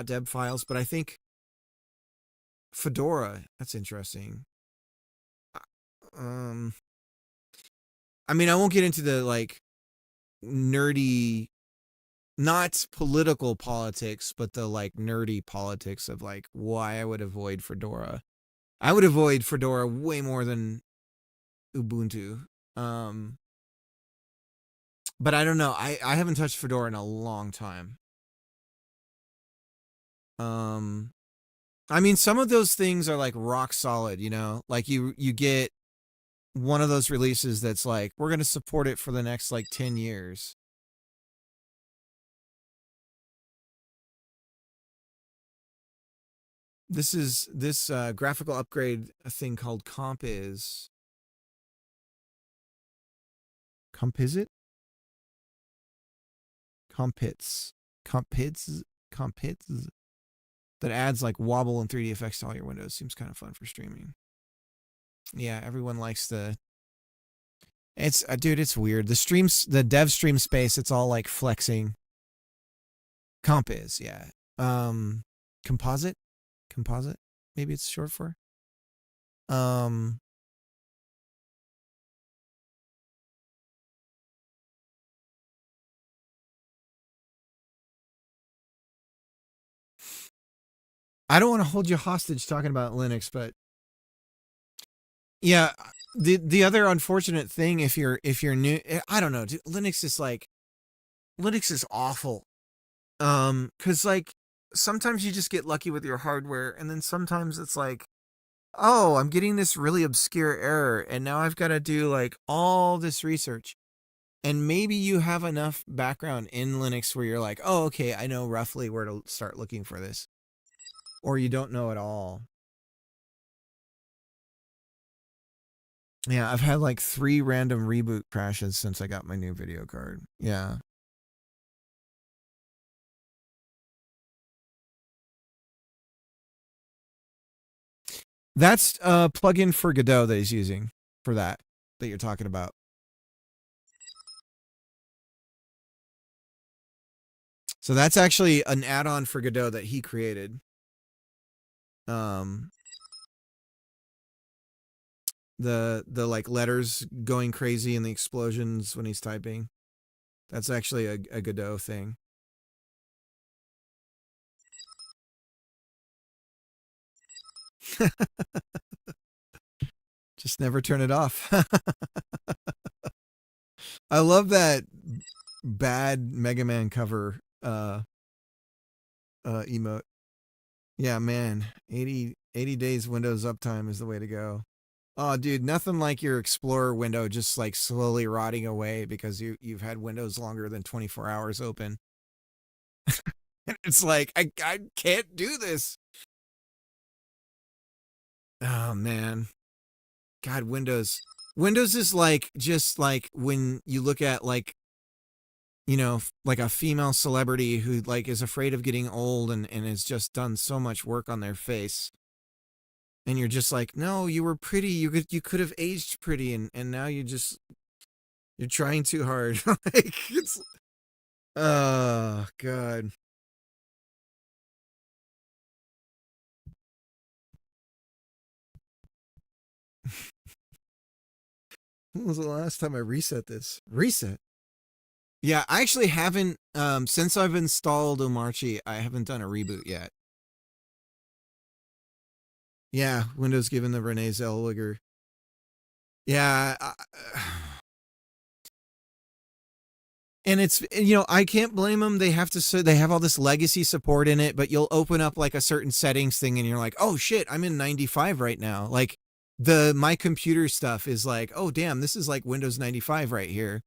.deb files, but I think Fedora, that's interesting. I mean, I won't get into the like nerdy, not political politics, but the like nerdy politics of like why I would avoid Fedora. I would avoid Fedora way more than Ubuntu. But I don't know. I haven't touched Fedora in a long time. I mean, some of those things are like rock solid, you know? Like you get one of those releases that's like, we're going to support it for the next like 10 years. This graphical upgrade thing called Compiz. Compizit? Compits that adds like wobble and 3D effects to all your windows. Seems kind of fun for streaming. Yeah, everyone likes it's dude, it's weird. The dev stream space, it's all like flexing. Compiz, yeah. Composite, maybe it's short for. I don't want to hold you hostage talking about Linux, but yeah, the other unfortunate thing if you're new, I don't know, dude, Linux is awful. Cuz like sometimes you just get lucky with your hardware, and then sometimes it's like, oh, I'm getting this really obscure error, and now I've got to do like all this research. And maybe you have enough background in Linux where you're like, oh, okay, I know roughly where to start looking for this. Or you don't know at all. Yeah, I've had like 3 random reboot crashes since I got my new video card. Yeah. That's a plugin for Godot that he's using for that you're talking about. So that's actually an add-on for Godot that he created. The like letters going crazy and the explosions when he's typing. That's actually a Godot thing. Just never turn it off. I love that bad Mega Man cover emote. Yeah, man. 80 days Windows uptime is the way to go. Oh, dude, nothing like your Explorer window just like slowly rotting away because you've had Windows longer than 24 hours open. It's like I can't do this. Oh man. God, Windows is like just like when you look at like, you know, like a female celebrity who like is afraid of getting old and has just done so much work on their face. And you're just like, no, you were pretty. You could have aged pretty, and now you're trying too hard. Like it's, oh God. When was the last time I reset this? Reset? Yeah, I actually haven't since I've installed Omarchi, I haven't done a reboot yet. Yeah, Windows given the Renee Zellweger. Yeah, and it's, you know, I can't blame them. They have to, they have all this legacy support in it, but you'll open up like a certain settings thing and you're like, oh shit, I'm in 95 right now. Like the my computer stuff is like, oh damn, this is like Windows 95 right here.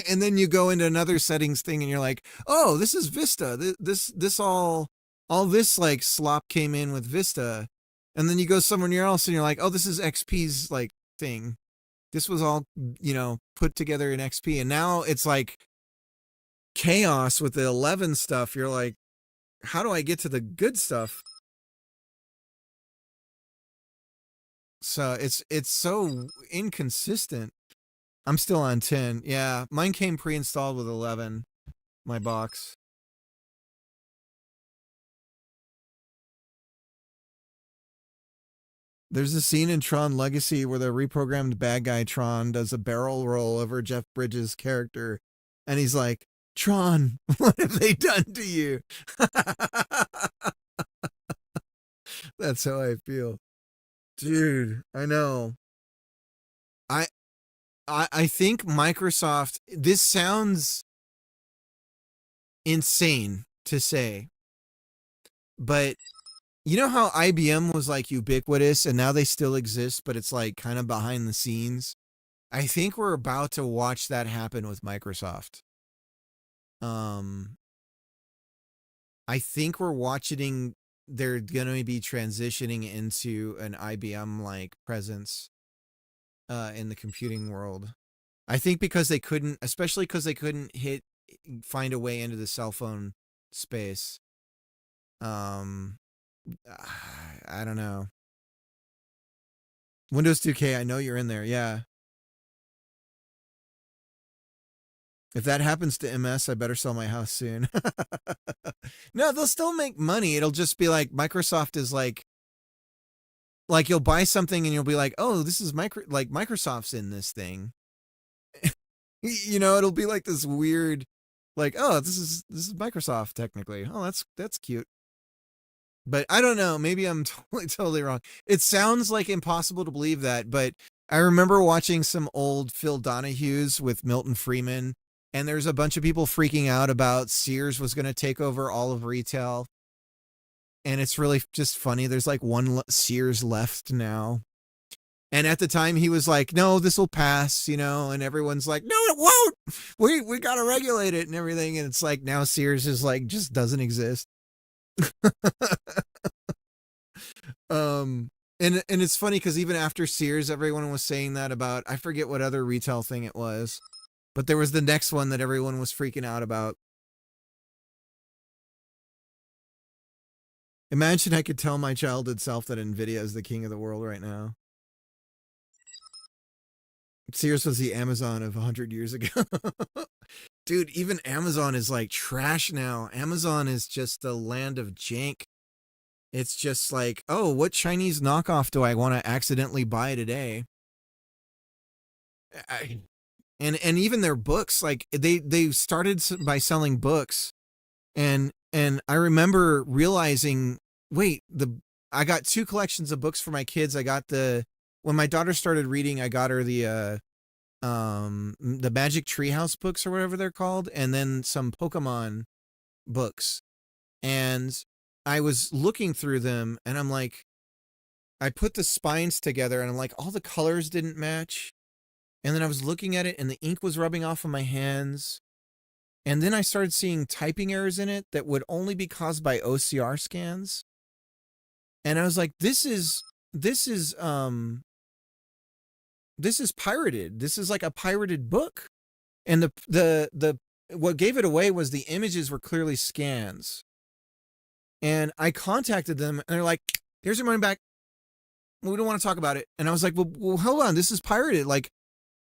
And then you go into another settings thing and you're like, oh, this is Vista. This all this like slop came in with Vista. And then you go somewhere else and you're like, oh, this is XP's like thing. This was all, you know, put together in XP. And now it's like chaos with the 11 stuff. You're like, how do I get to the good stuff? So it's so inconsistent. I'm still on 10. Yeah, mine came pre-installed with 11, my box. There's a scene in Tron Legacy where the reprogrammed bad guy Tron does a barrel roll over Jeff Bridges' character. And he's like, Tron, what have they done to you? That's how I feel. Dude, I know. I think Microsoft, this sounds insane to say, but you know how IBM was like ubiquitous and now they still exist, but it's like kind of behind the scenes? I think we're about to watch that happen with Microsoft. I think we're watching, they're going to be transitioning into an IBM like presence in the computing world. I think because they couldn't, especially because they couldn't find a way into the cell phone space. I don't know. Windows 2K, I know you're in there. Yeah. If that happens to MS, I better sell my house soon. No, they'll still make money. It'll just be like Microsoft is like you'll buy something and you'll be like, oh, this is Microsoft's in this thing. You know, it'll be like this weird, like, oh, this is Microsoft technically. Oh, that's cute. But I don't know. Maybe I'm totally wrong. It sounds like impossible to believe that, but I remember watching some old Phil Donahue's with Milton Freeman, and there's a bunch of people freaking out about Sears was going to take over all of retail. And it's really just funny. There's like one Sears left now. And at the time he was like, no, this will pass, you know, and everyone's like, no, it won't. We got to regulate it and everything. And it's like now Sears is like, just doesn't exist. And it's funny because even after Sears, everyone was saying that about, I forget what other retail thing it was, but there was the next one that everyone was freaking out about. Imagine I could tell my childhood self that Nvidia is the king of the world right now. Sears was the Amazon of 100 years ago. Dude, even Amazon is like trash now. Amazon is just the land of jank. It's just like, oh, what Chinese knockoff do I want to accidentally buy today? And even their books, like they started by selling books, and I remember realizing, wait, I got 2 collections of books for my kids. I got when my daughter started reading, I got her the Magic Treehouse books or whatever they're called, and then some Pokemon books. And I was looking through them and I'm like, I put the spines together and I'm like, all the colors didn't match. And then I was looking at it and the ink was rubbing off of my hands. And then I started seeing typing errors in it that would only be caused by OCR scans. And I was like, this is pirated. This is like a pirated book. And the what gave it away was the images were clearly scans. And I contacted them and they're like, here's your money back. We don't want to talk about it. And I was like, well, hold on. This is pirated. Like,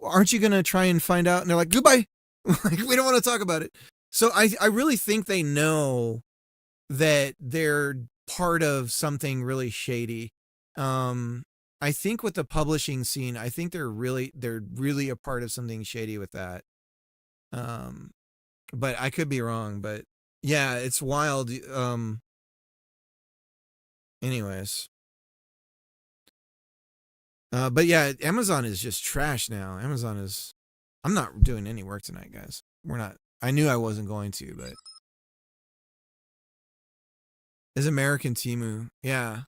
aren't you going to try and find out? And they're like, goodbye. Like, we don't want to talk about it. So I really think they know that they're part of something really shady. I think with the publishing scene, I think they're really a part of something shady with that. But I could be wrong. But yeah, it's wild. Anyways. But yeah, Amazon is just trash now. Amazon is. I'm not doing any work tonight, guys. We're not. I knew I wasn't going to, but. Is American Temu. Yeah.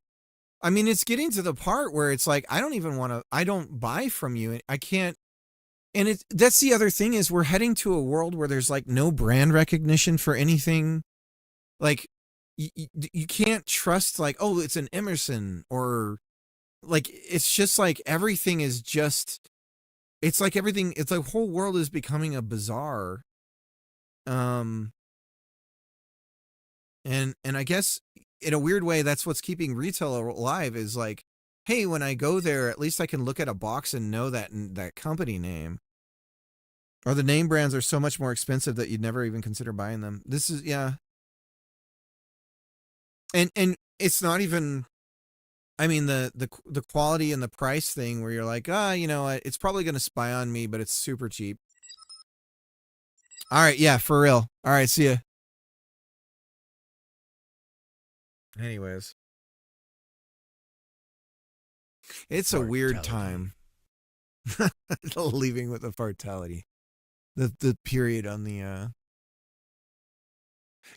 I mean, it's getting to the part where it's like, I don't even want to, I don't buy from you. I can't. And that's the other thing is we're heading to a world where there's like no brand recognition for anything. Like, you can't trust like, oh, it's an Emerson or like, it's just like everything is just, it's like everything, it's like the whole world is becoming a bazaar. And I guess in a weird way, that's what's keeping retail alive is like, hey, when I go there, at least I can look at a box and know that company name. Or the name brands are so much more expensive that you'd never even consider buying them. This is, yeah. And it's not even, I mean, the quality and the price thing where you're like, you know, it's probably going to spy on me, but it's super cheap. All right. Yeah, for real. All right. See ya. Anyways. It's a weird time. Leaving with a fatality. The period on the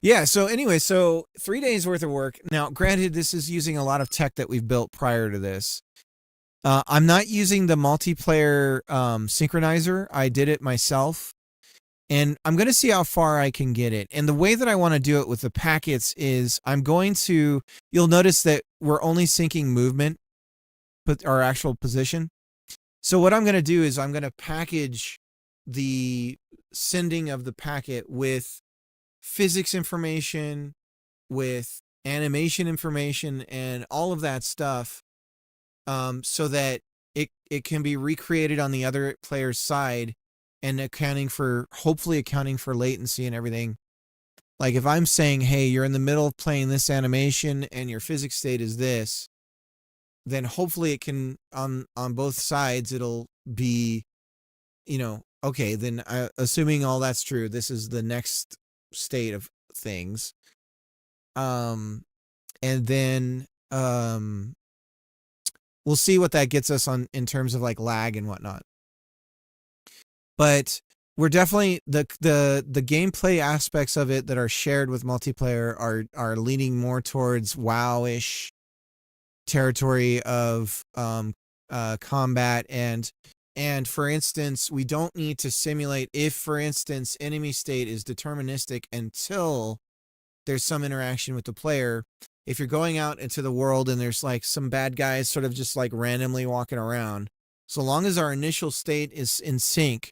Yeah, so anyway, so 3 days worth of work. Now, granted, this is using a lot of tech that we've built prior to this. I'm not using the multiplayer synchronizer. I did it myself. And I'm going to see how far I can get it. And the way that I want to do it with the packets is I'm going to, you'll notice that we're only syncing movement, but our actual position. So what I'm going to do is I'm going to package the sending of the packet with physics information, with animation information, and all of that stuff, so that it can be recreated on the other player's side and hopefully accounting for latency and everything. Like if I'm saying, hey, you're in the middle of playing this animation and your physics state is this, then hopefully it can, on both sides, it'll be, you know, okay, then assuming all that's true, this is the next state of things. And then we'll see what that gets us on in terms of like lag and whatnot. But we're definitely the gameplay aspects of it that are shared with multiplayer are leaning more towards WoW-ish territory of combat and for instance, we don't need to simulate if, for instance, enemy state is deterministic until there's some interaction with the player. If you're going out into the world and there's like some bad guys sort of just like randomly walking around, so long as our initial state is in sync,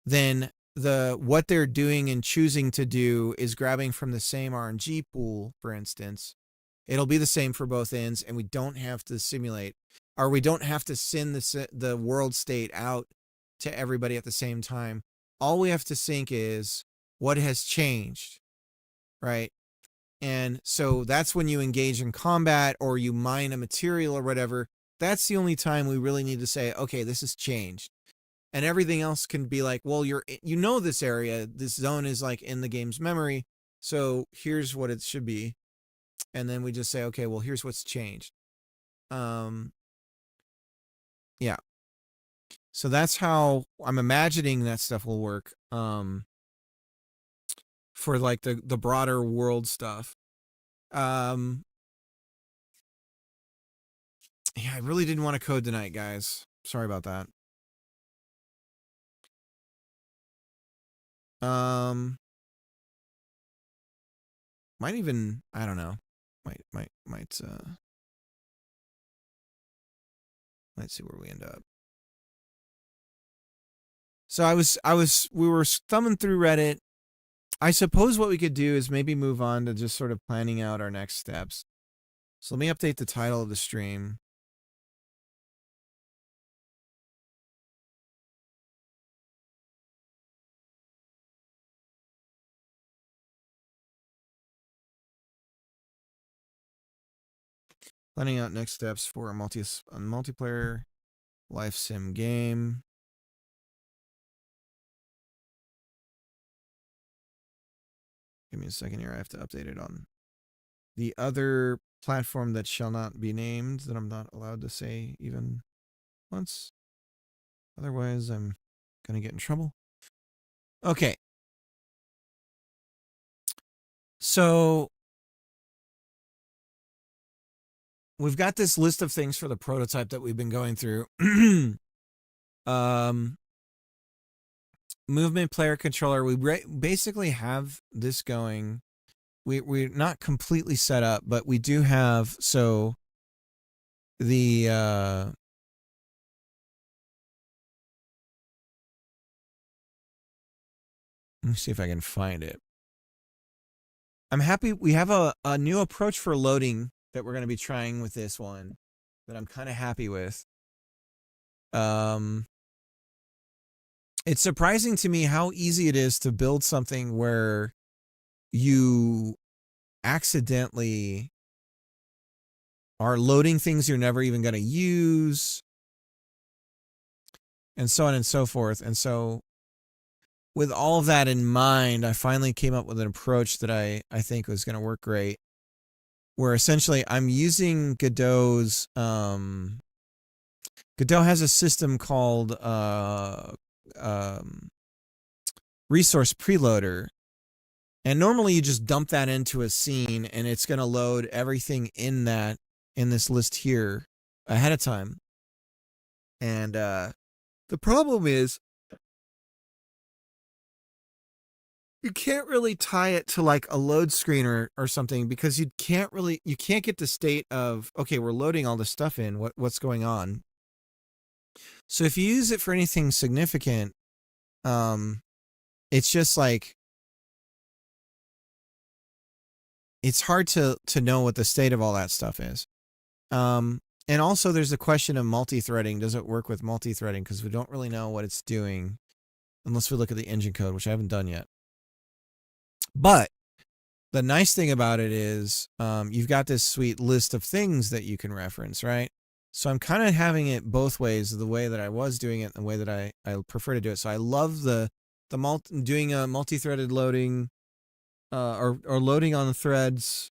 then what they're doing and choosing to do is grabbing from the same RNG pool, for instance. It'll be the same for both ends, and we don't have to simulate, or we don't have to send the world state out to everybody at the same time. All we have to sync is what has changed, right? And so that's when you engage in combat or you mine a material or whatever. That's the only time we really need to say, okay, this has changed. And everything else can be like, well, you know this area, this zone is like in the game's memory, so here's what it should be. And then we just say, okay, well, here's what's changed. Yeah. So that's how I'm imagining that stuff will work. For like the broader world stuff. Yeah, I really didn't want to code tonight, guys. Sorry about that. Might even, I don't know. Might let's see where we end up. So we were thumbing through Reddit. I suppose what we could do is maybe move on to just sort of planning out our next steps. So let me update the title of the stream. Planning out next steps for a multiplayer life sim game. Give me a second here. I have to update it on the other platform that shall not be named, that I'm not allowed to say even once. Otherwise, I'm going to get in trouble. Okay. So we've got this list of things for the prototype that we've been going through. Movement player controller. We basically have this going. We're not completely set up, but we do have, so the let me see if I can find it. I'm happy we have a new approach for loading that we're going to be trying with this one that I'm kind of happy with. It's surprising to me how easy it is to build something where you accidentally are loading things you're never even going to use, and so on and so forth. And so with all of that in mind, I finally came up with an approach that I think was going to work great, where essentially I'm using Godot's, Godot has a system called resource preloader. And normally you just dump that into a scene and it's going to load everything in this list here ahead of time. And the problem is you can't really tie it to like a load screen or something, because you can't get the state of, okay, we're loading all this stuff in, what's going on. So if you use it for anything significant, it's just like, it's hard to know what the state of all that stuff is. And also there's the question of multi-threading. Does it work with multi-threading? Because we don't really know what it's doing unless we look at the engine code, which I haven't done yet. But the nice thing about it is you've got this sweet list of things that you can reference, right? So I'm kind of having it both ways, the way that I was doing it and the way that I prefer to do it. So I love doing a multi-threaded loading, or loading on the threads.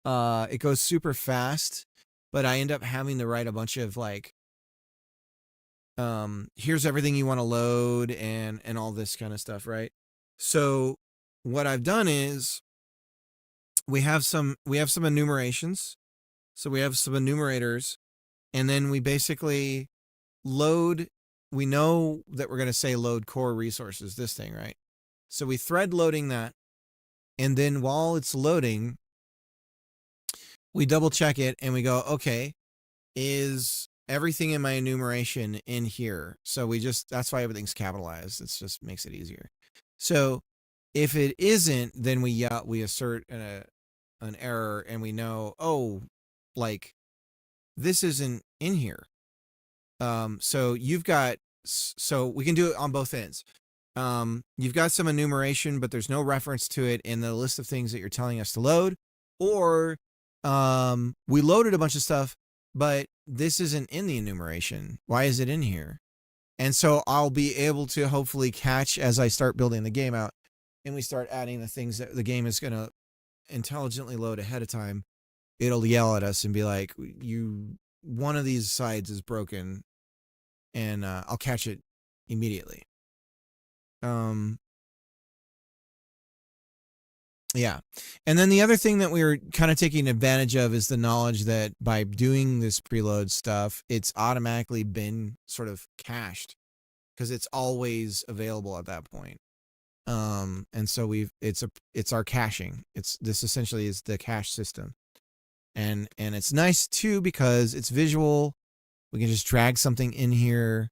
It goes super fast, but I end up having to write a bunch of like, here's everything you want to load and all this kind of stuff, right? So what I've done is we have some enumerations. So we have some enumerators, and then we basically load. We know that we're going to say load core resources, this thing, right? So we thread loading that. And then while it's loading, we double check it and we go, okay, is everything in my enumeration in here? So that's why everything's capitalized. It just makes it easier. So if it isn't, then we assert an error and we know, oh, like this isn't in here. So we can do it on both ends. You've got some enumeration, but there's no reference to it in the list of things that you're telling us to load. Or we loaded a bunch of stuff, but this isn't in the enumeration. Why is it in here? And so I'll be able to hopefully catch as I start building the game out and we start adding the things that the game is going to intelligently load ahead of time. It'll yell at us and be like, one of these sides is broken, and I'll catch it immediately. Yeah. And then the other thing that we were kind of taking advantage of is the knowledge that by doing this preload stuff, it's automatically been sort of cached because it's always available at that point. And so it's our caching. This essentially is the cache system. And it's nice too because it's visual. We can just drag something in here,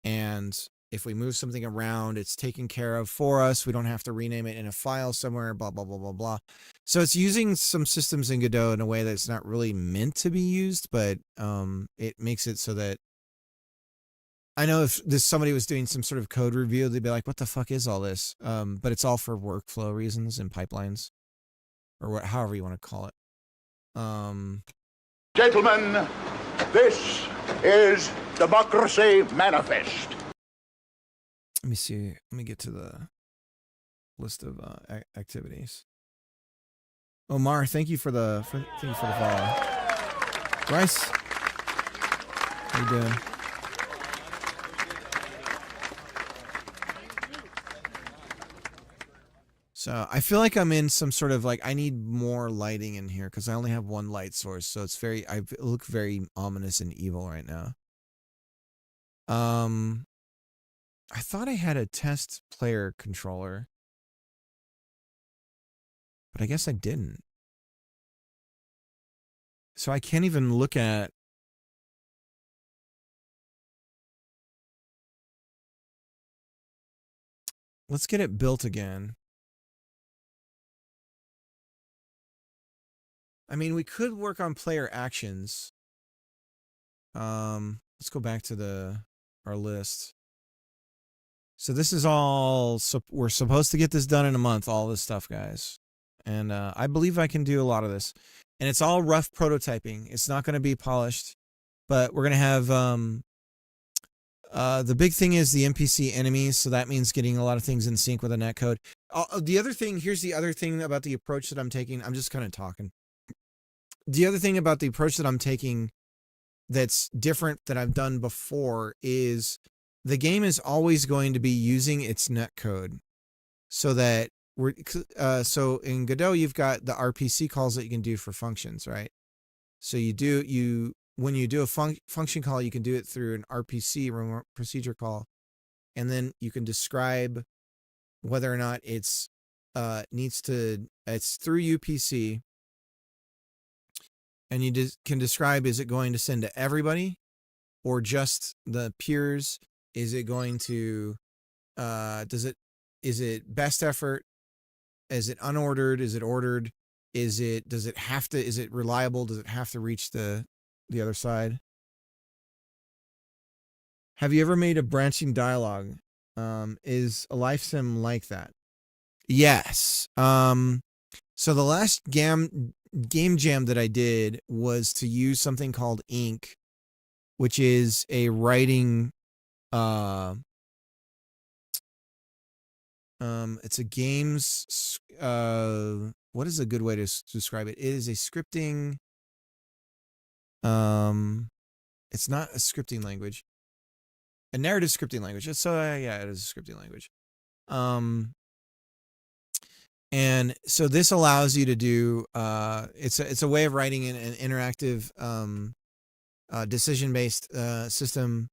and if we move something around, it's taken care of for us. We don't have to rename it in a file somewhere, blah, blah, blah, blah, blah. So it's using some systems in Godot in a way that's not really meant to be used, but it makes it so that I know if somebody was doing some sort of code review, they'd be like, what the fuck is all this? But it's all for workflow reasons and pipelines, or however you want to call it. Gentlemen, this is Democracy Manifest. Let me see. Let me get to the list of activities. Omar, thank you for the follow. Bryce, how you doing? So I feel like I'm in some sort of like I need more lighting in here because I only have one light source, so it's I look very ominous and evil right now. I thought I had a test player controller, but I guess I didn't. So I can't even look at. Let's get it built again. I mean, we could work on player actions. Let's go back to our list. So this is all, so we're supposed to get this done in a month, all this stuff, guys. And I believe I can do a lot of this. And it's all rough prototyping. It's not going to be polished, but we're going to have, the big thing is the NPC enemies. So that means getting a lot of things in sync with the netcode. The other thing, here's the other thing about the approach that I'm taking. I'm just kind of talking. The other thing about the approach that I'm taking that's different that I've done before is the game is always going to be using its netcode so that so in Godot, you've got the RPC calls that you can do for functions, right? So when you do a function call, you can do it through an RPC, remote procedure call, and then you can describe whether or not it's through UPC. And you can describe, is it going to send to everybody or just the peers? Is it going to, is it best effort? Is it unordered? Is it ordered? Is it reliable? Does it have to reach the other side? Have you ever made a branching dialogue? Is a life sim like that? Yes. So the last game jam that I did was to use something called Ink, which is a writing, it's a games, what is a good way to describe it? It is a scripting, it's not a scripting language, a narrative scripting language. So yeah, it is a scripting language. And so this allows you to do, it's a way of writing an interactive decision-based system,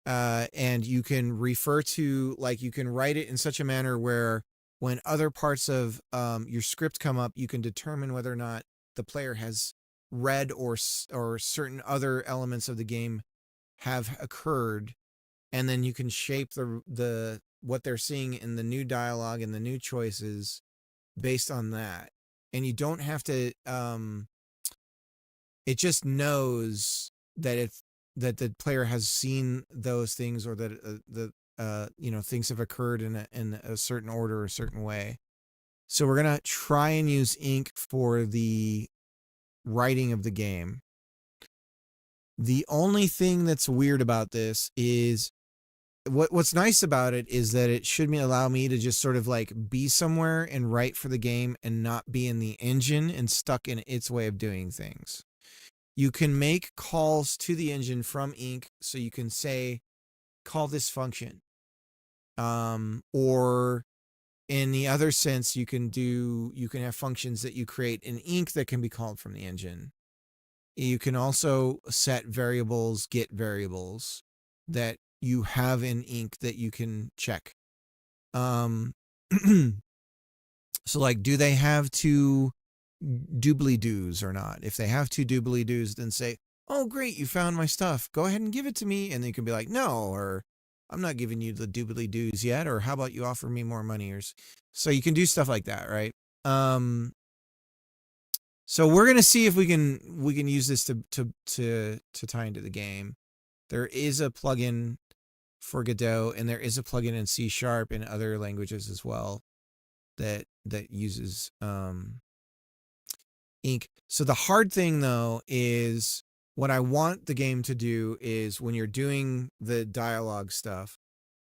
and you can refer to, like, you can write it in such a manner where when other parts of your script come up, you can determine whether or not the player has read or certain other elements of the game have occurred, and then you can shape the what they're seeing in the new dialogue and the new choices based on that. And you don't have to it just knows that the player has seen those things, or that things have occurred in a certain order or a certain way. So we're gonna try and use Ink for the writing of the game. The only thing that's weird about this is what's nice about it is that it should allow me to just sort of like be somewhere and write for the game and not be in the engine and stuck in its way of doing things. You can make calls to the engine from Ink, so you can say, call this function. Or in the other sense, you can have functions that you create in Ink that can be called from the engine. You can also set variables, get variables that you have in Ink that you can check. So like, do they have two doobly-doos or not? If they have two doobly-doos, then say, oh great, you found my stuff, go ahead and give it to me. And then you can be like, no, or I'm not giving you the doobly-doos yet, or how about you offer me more money? Or so you can do stuff like that, right? So we're gonna see if we can use this to tie into the game. There is a plugin for Godot, and there is a plugin in C# and other languages as well that uses Ink. So the hard thing though is, what I want the game to do is, when you're doing the dialogue stuff,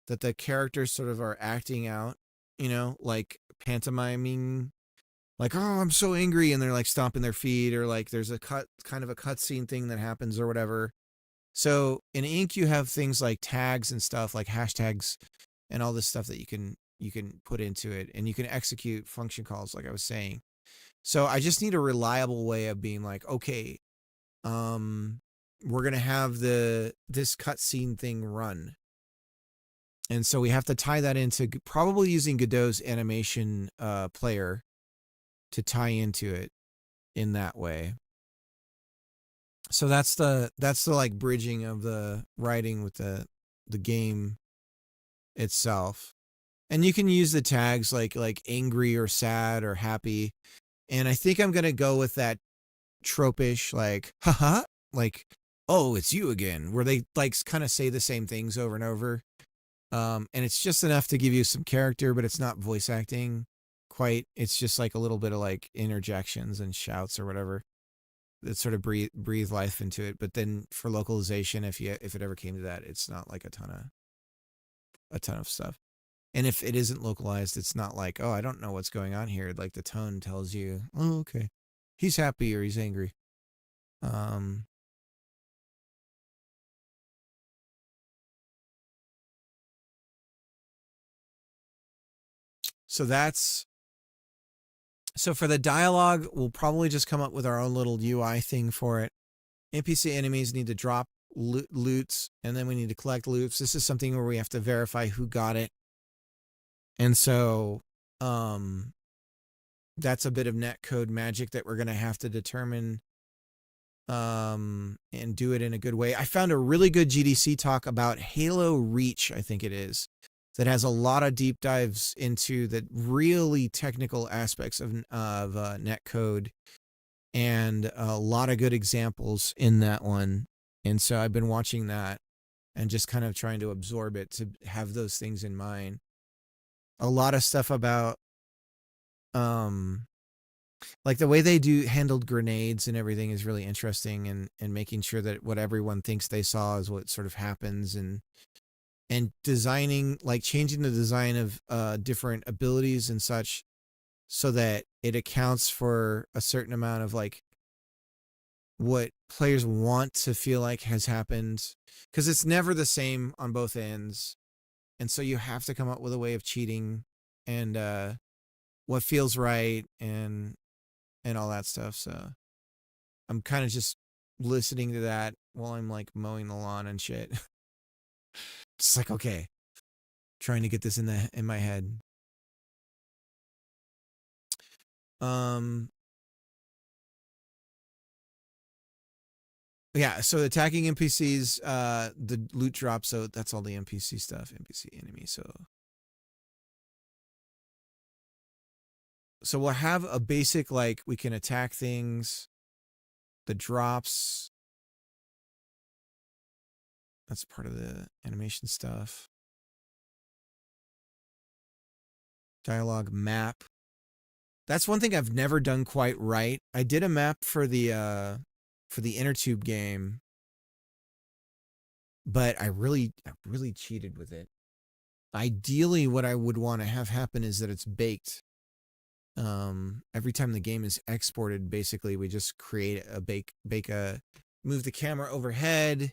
that the characters sort of are acting out you know, like pantomiming, like, oh, I'm so angry, and they're like stomping their feet, or like there's a kind of a cutscene thing that happens or whatever. So in Ink, you have things like tags and stuff, like hashtags and all this stuff that you can put into it, and you can execute function calls, like I was saying. So I just need a reliable way of being like, okay, we're gonna have this cutscene thing run, and so we have to tie that into probably using Godot's animation player to tie into it in that way. So that's the like bridging of the writing with the game itself. And you can use the tags like angry or sad or happy. And I think I'm going to go with that tropish, like, haha, like, oh, it's you again, where they like kind of say the same things over and over. And it's just enough to give you some character, but it's not voice acting quite. It's just like a little bit of like interjections and shouts or whatever that sort of breathe life into it. But then for localization, if it ever came to that, it's not like a ton of stuff. And if it isn't localized, it's not like, oh, I don't know what's going on here. Like the tone tells you, oh, okay, he's happy or he's angry. So for the dialogue, we'll probably just come up with our own little UI thing for it. NPC enemies need to drop loots, and then we need to collect loots. This is something where we have to verify who got it. And so that's a bit of netcode magic that we're going to have to determine and do it in a good way. I found a really good GDC talk about Halo Reach, I think it is, that has a lot of deep dives into the really technical aspects of netcode, and a lot of good examples in that one. And so I've been watching that and just kind of trying to absorb it to have those things in mind. A lot of stuff about like the way they handled grenades and everything is really interesting, and making sure that what everyone thinks they saw is what sort of happens, and designing, like changing the design of different abilities and such so that it accounts for a certain amount of like what players want to feel like has happened, because it's never the same on both ends. And so you have to come up with a way of cheating and what feels right and all that stuff. So I'm kind of just listening to that while I'm like mowing the lawn and shit. It's like, okay, trying to get this in my head. Yeah, so attacking NPCs, the loot drop, so that's all the NPC stuff, NPC enemy. So we'll have a basic, like, we can attack things, the drops. That's part of the animation stuff. Dialogue map. That's one thing I've never done quite right. I did a map for the inner tube game, but I really cheated with it. Ideally, what I would want to have happen is that it's baked. Every time the game is exported, basically we just create move the camera overhead,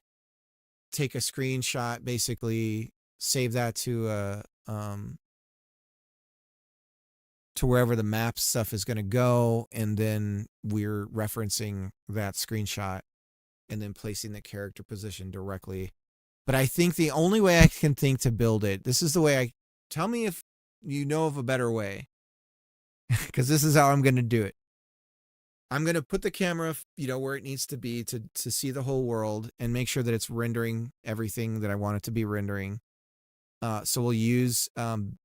take a screenshot, basically save that to wherever the map stuff is going to go, and then we're referencing that screenshot and then placing the character position directly. But I think the only way I can think to build it, this is the way tell me if you know of a better way, because this is how I'm going to do it. I'm going to put the camera, where it needs to be to see the whole world and make sure that it's rendering everything that I want it to be rendering. So we'll use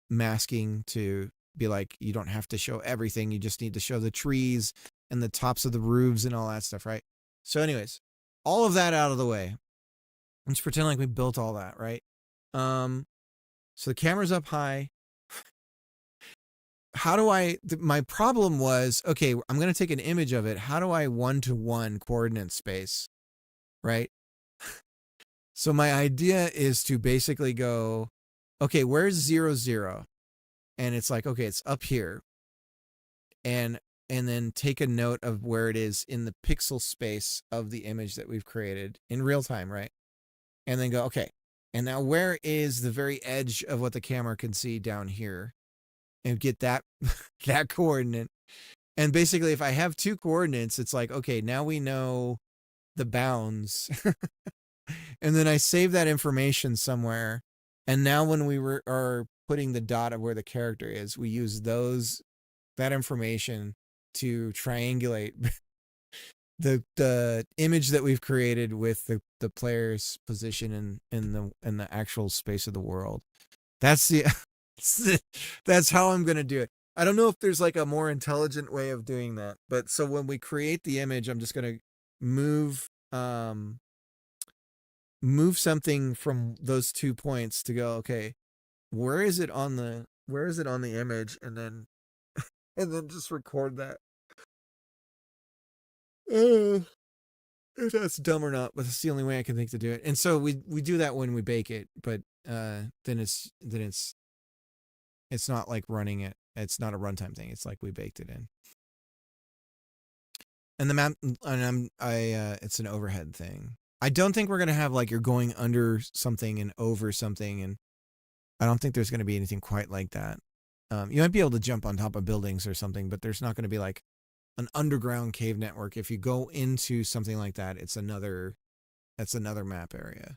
masking to be like, you don't have to show everything. You just need to show the trees and the tops of the roofs and all that stuff, right? So anyways, all of that out of the way. Let's pretend like we built all that, right? So the camera's up high. How do my problem was, okay, I'm going to take an image of it. How do I 1-to-1 coordinate space, right? So my idea is to basically go, okay, where's 0, 0? and it's like, okay, it's up here, and then take a note of where it is in the pixel space of the image that we've created in real time, right? And then go, okay, and now where is the very edge of what the camera can see down here, and get that that coordinate. And basically, if I have two coordinates, it's like, okay, now we know the bounds. And then I save that information somewhere. And now when we are putting the dot of where the character is, we use that information to triangulate the image that we've created with the player's position in the actual space of the world. That's that's how I'm gonna do it. I don't know if there's like a more intelligent way of doing that, but so when we create the image, I'm just gonna move something from those 2 points to go, okay, where is it on the image, and then just record that. If that's dumb or not, but it's the only way I can think to do it. And so we do that when we bake it, but then it's not like running it. It's not a runtime thing. It's like we baked it in. And the map, and it's an overhead thing. I don't think we're gonna have like you're going under something and over something, and I don't think there's gonna be anything quite like that. You might be able to jump on top of buildings or something, but there's not gonna be like an underground cave network. If you go into something like that, that's another map area.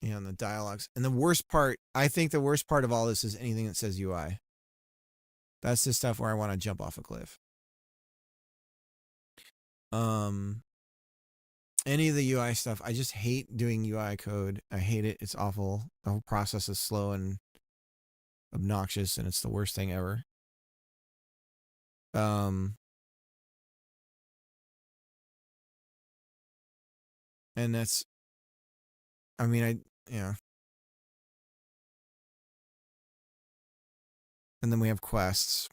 Yeah, and the dialogues. And I think the worst part of all this is anything that says UI. That's the stuff where I want to jump off a cliff. Any of the UI stuff, I just hate doing UI code. I hate it. It's awful. The whole process is slow and obnoxious, and it's the worst thing ever. And that's, I mean, yeah. And then we have quests.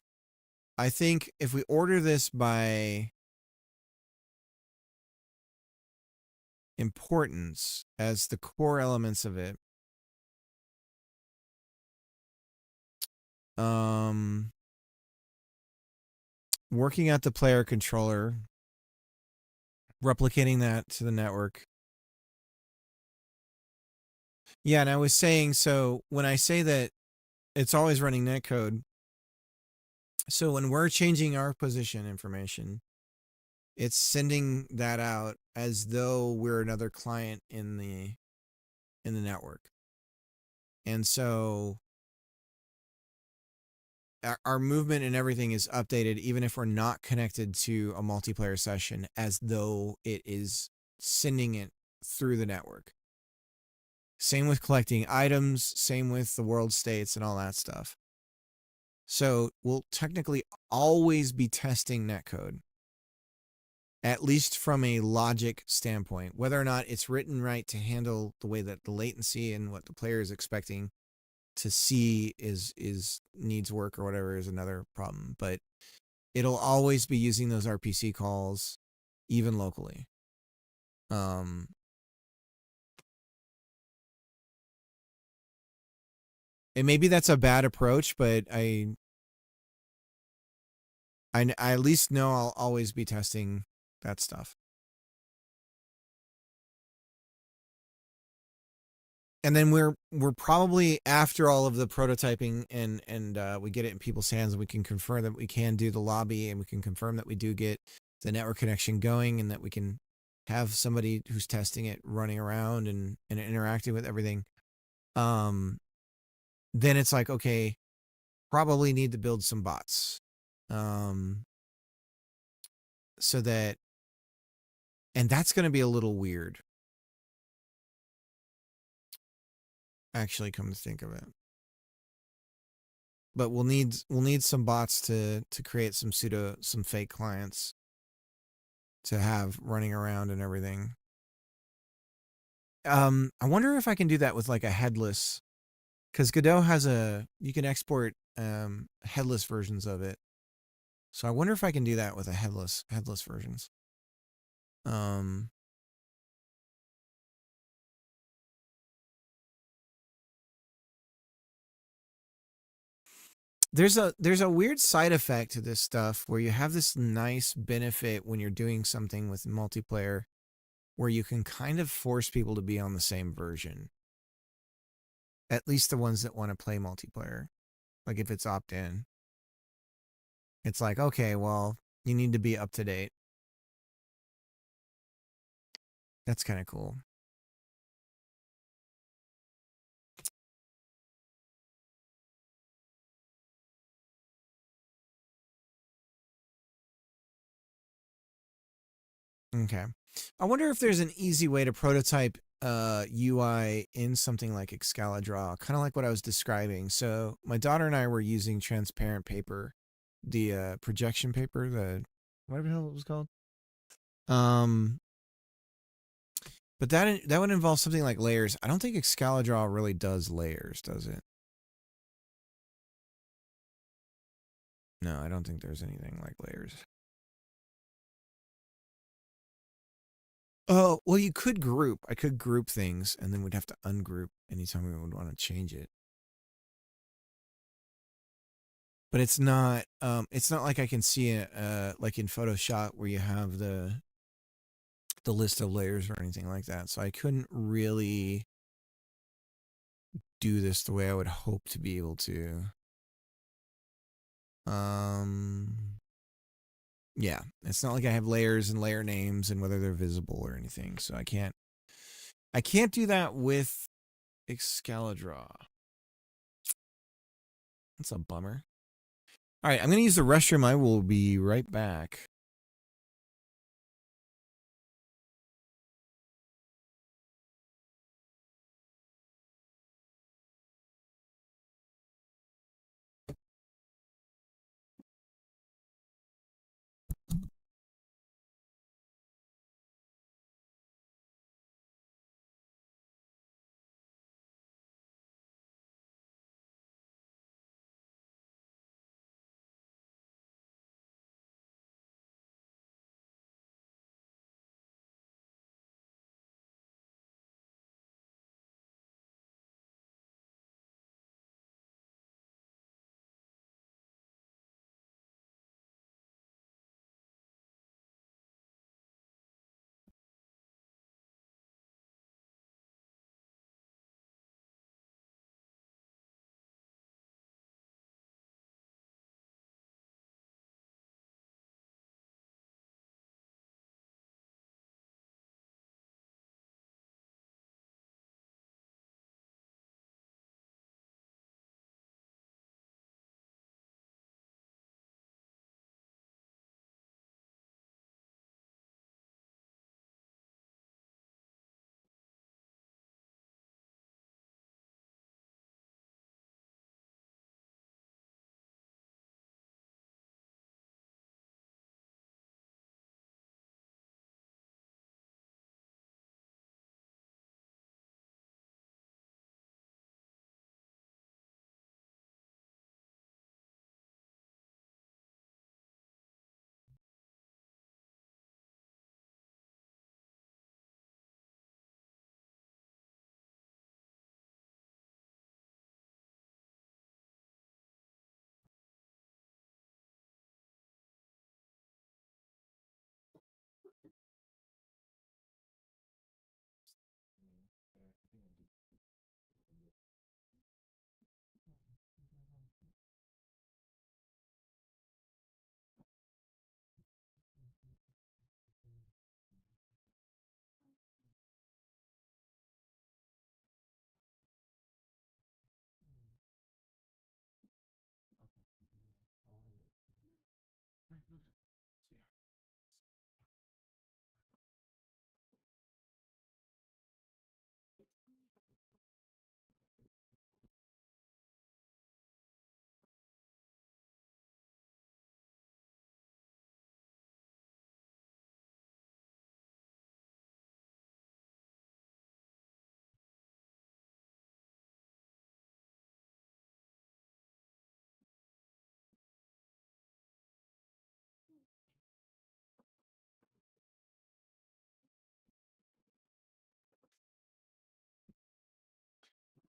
I think if we order this by importance as the core elements of it, working out the player controller, replicating that to the network. Yeah, and I was saying, so when I say that it's always running netcode, so when we're changing our position information, it's sending that out as though we're another client in the network. And so our movement and everything is updated, even if we're not connected to a multiplayer session, as though it is sending it through the network. Same with collecting items, same with the world states and all that stuff. So we'll technically always be testing netcode, at least from a logic standpoint. Whether or not it's written right to handle the way that the latency and what the player is expecting to see needs work or whatever is another problem. But it'll always be using those RPC calls, even locally. And maybe that's a bad approach, but I at least know I'll always be testing that stuff. And then we're probably, after all of the prototyping and we get it in people's hands, and we can confirm that we can do the lobby, and we can confirm that we do get the network connection going, and that we can have somebody who's testing it running around and interacting with everything. Then it's like, okay, probably need to build some bots. So that, and that's going to be a little weird. Actually, come to think of it. But we'll need some bots to create some fake clients to have running around and everything. I wonder if I can do that with like a headless, because Godot has you can export headless versions of it. So I wonder if I can do that with a headless versions. there's a weird side effect to this stuff where you have this nice benefit when you're doing something with multiplayer where you can kind of force people to be on the same version. At least the ones that want to play multiplayer. Like if it's opt-in. It's like, okay, well, you need to be up to date. That's kind of cool. Okay. I wonder if there's an easy way to prototype UI in something like Excalidraw, kind of like what I was describing. So my daughter and I were using transparent paper, the projection paper, the whatever the hell it was called. But that would involve something like layers. I don't think Excalidraw really does layers, does it? No, I don't think there's anything like layers. Oh, well, you could group. I could group things, and then we'd have to ungroup anytime we would want to change it. But it's not like I can see it like in Photoshop where you have the list of layers or anything like that. So I couldn't really do this the way I would hope to be able to. Yeah, it's not like I have layers and layer names and whether they're visible or anything. So I can't do that with Excalidraw. That's a bummer. All right, I'm going to use the restroom. I will be right back.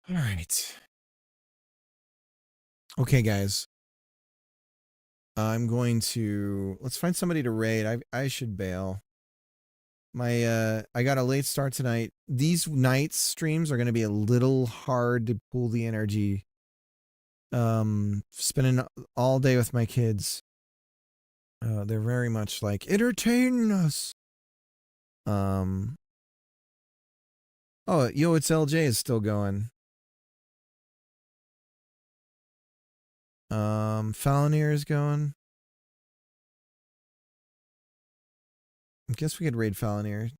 All right. Okay, guys. I'm going to let's find somebody to raid. I should bail. I got a late start tonight. These night streams are going to be a little hard to pull the energy. Spending all day with my kids. They're very much like entertain us. Oh, yo, it's LJ is still going. Falonier is going. I guess we could raid Falonier.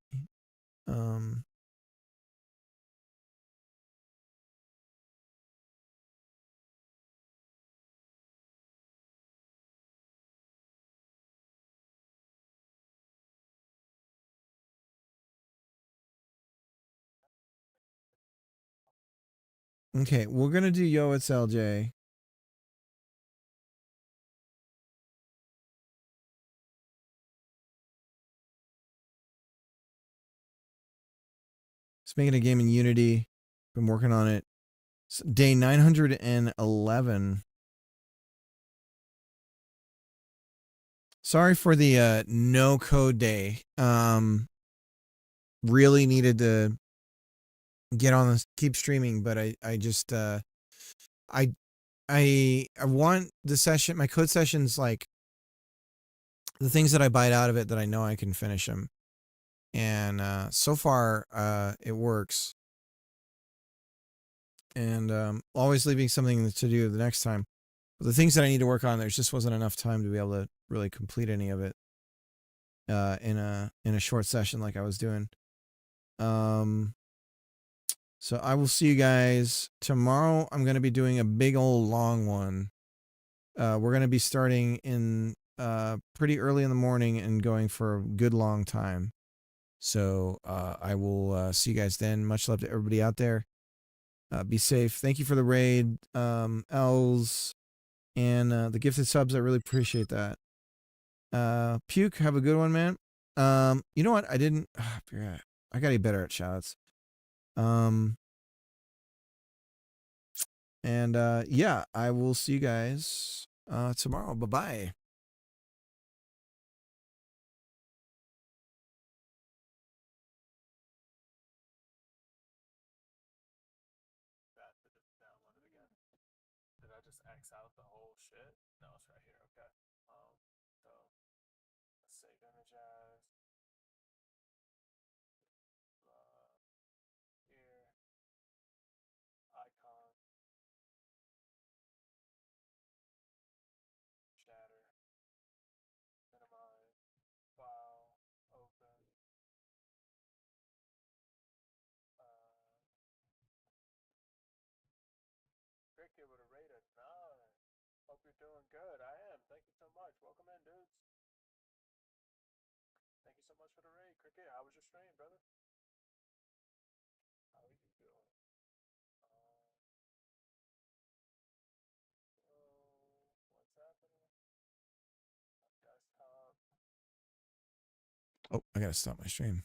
Okay, we're gonna do Yo, it's LJ. Let's make it a game in Unity. Been working on it. Day 911. Sorry for the no code day. Really needed to get on this, keep streaming, but I just I want the session, my code sessions, like the things that I bite out of it that I know I can finish them. And so far it works. And always leaving something to do the next time. But the things that I need to work on, there just wasn't enough time to be able to really complete any of it in a short session like I was doing. So I will see you guys tomorrow. I'm going to be doing a big old long one. We're going to be starting in pretty early in the morning and going for a good long time. So I will see you guys then. Much love to everybody out there. Be safe. Thank you for the raid, Els, and the gifted subs. I really appreciate that. Puke, have a good one, man. You know what? I didn't. I gotta be better at shoutouts. And yeah, I will see you guys tomorrow. Bye bye. Did I just X out the whole shit? No, it's right here. Okay. So let's save image as here icon shatter minimize file open Cricket with a rate of 9. Hope you're doing good. I am. Thank you so much. Welcome in, dudes. Thank you so much for the raid, Cricket. How was your stream, brother? How are you doing? What's happening? Desktop. Oh, I gotta stop my stream.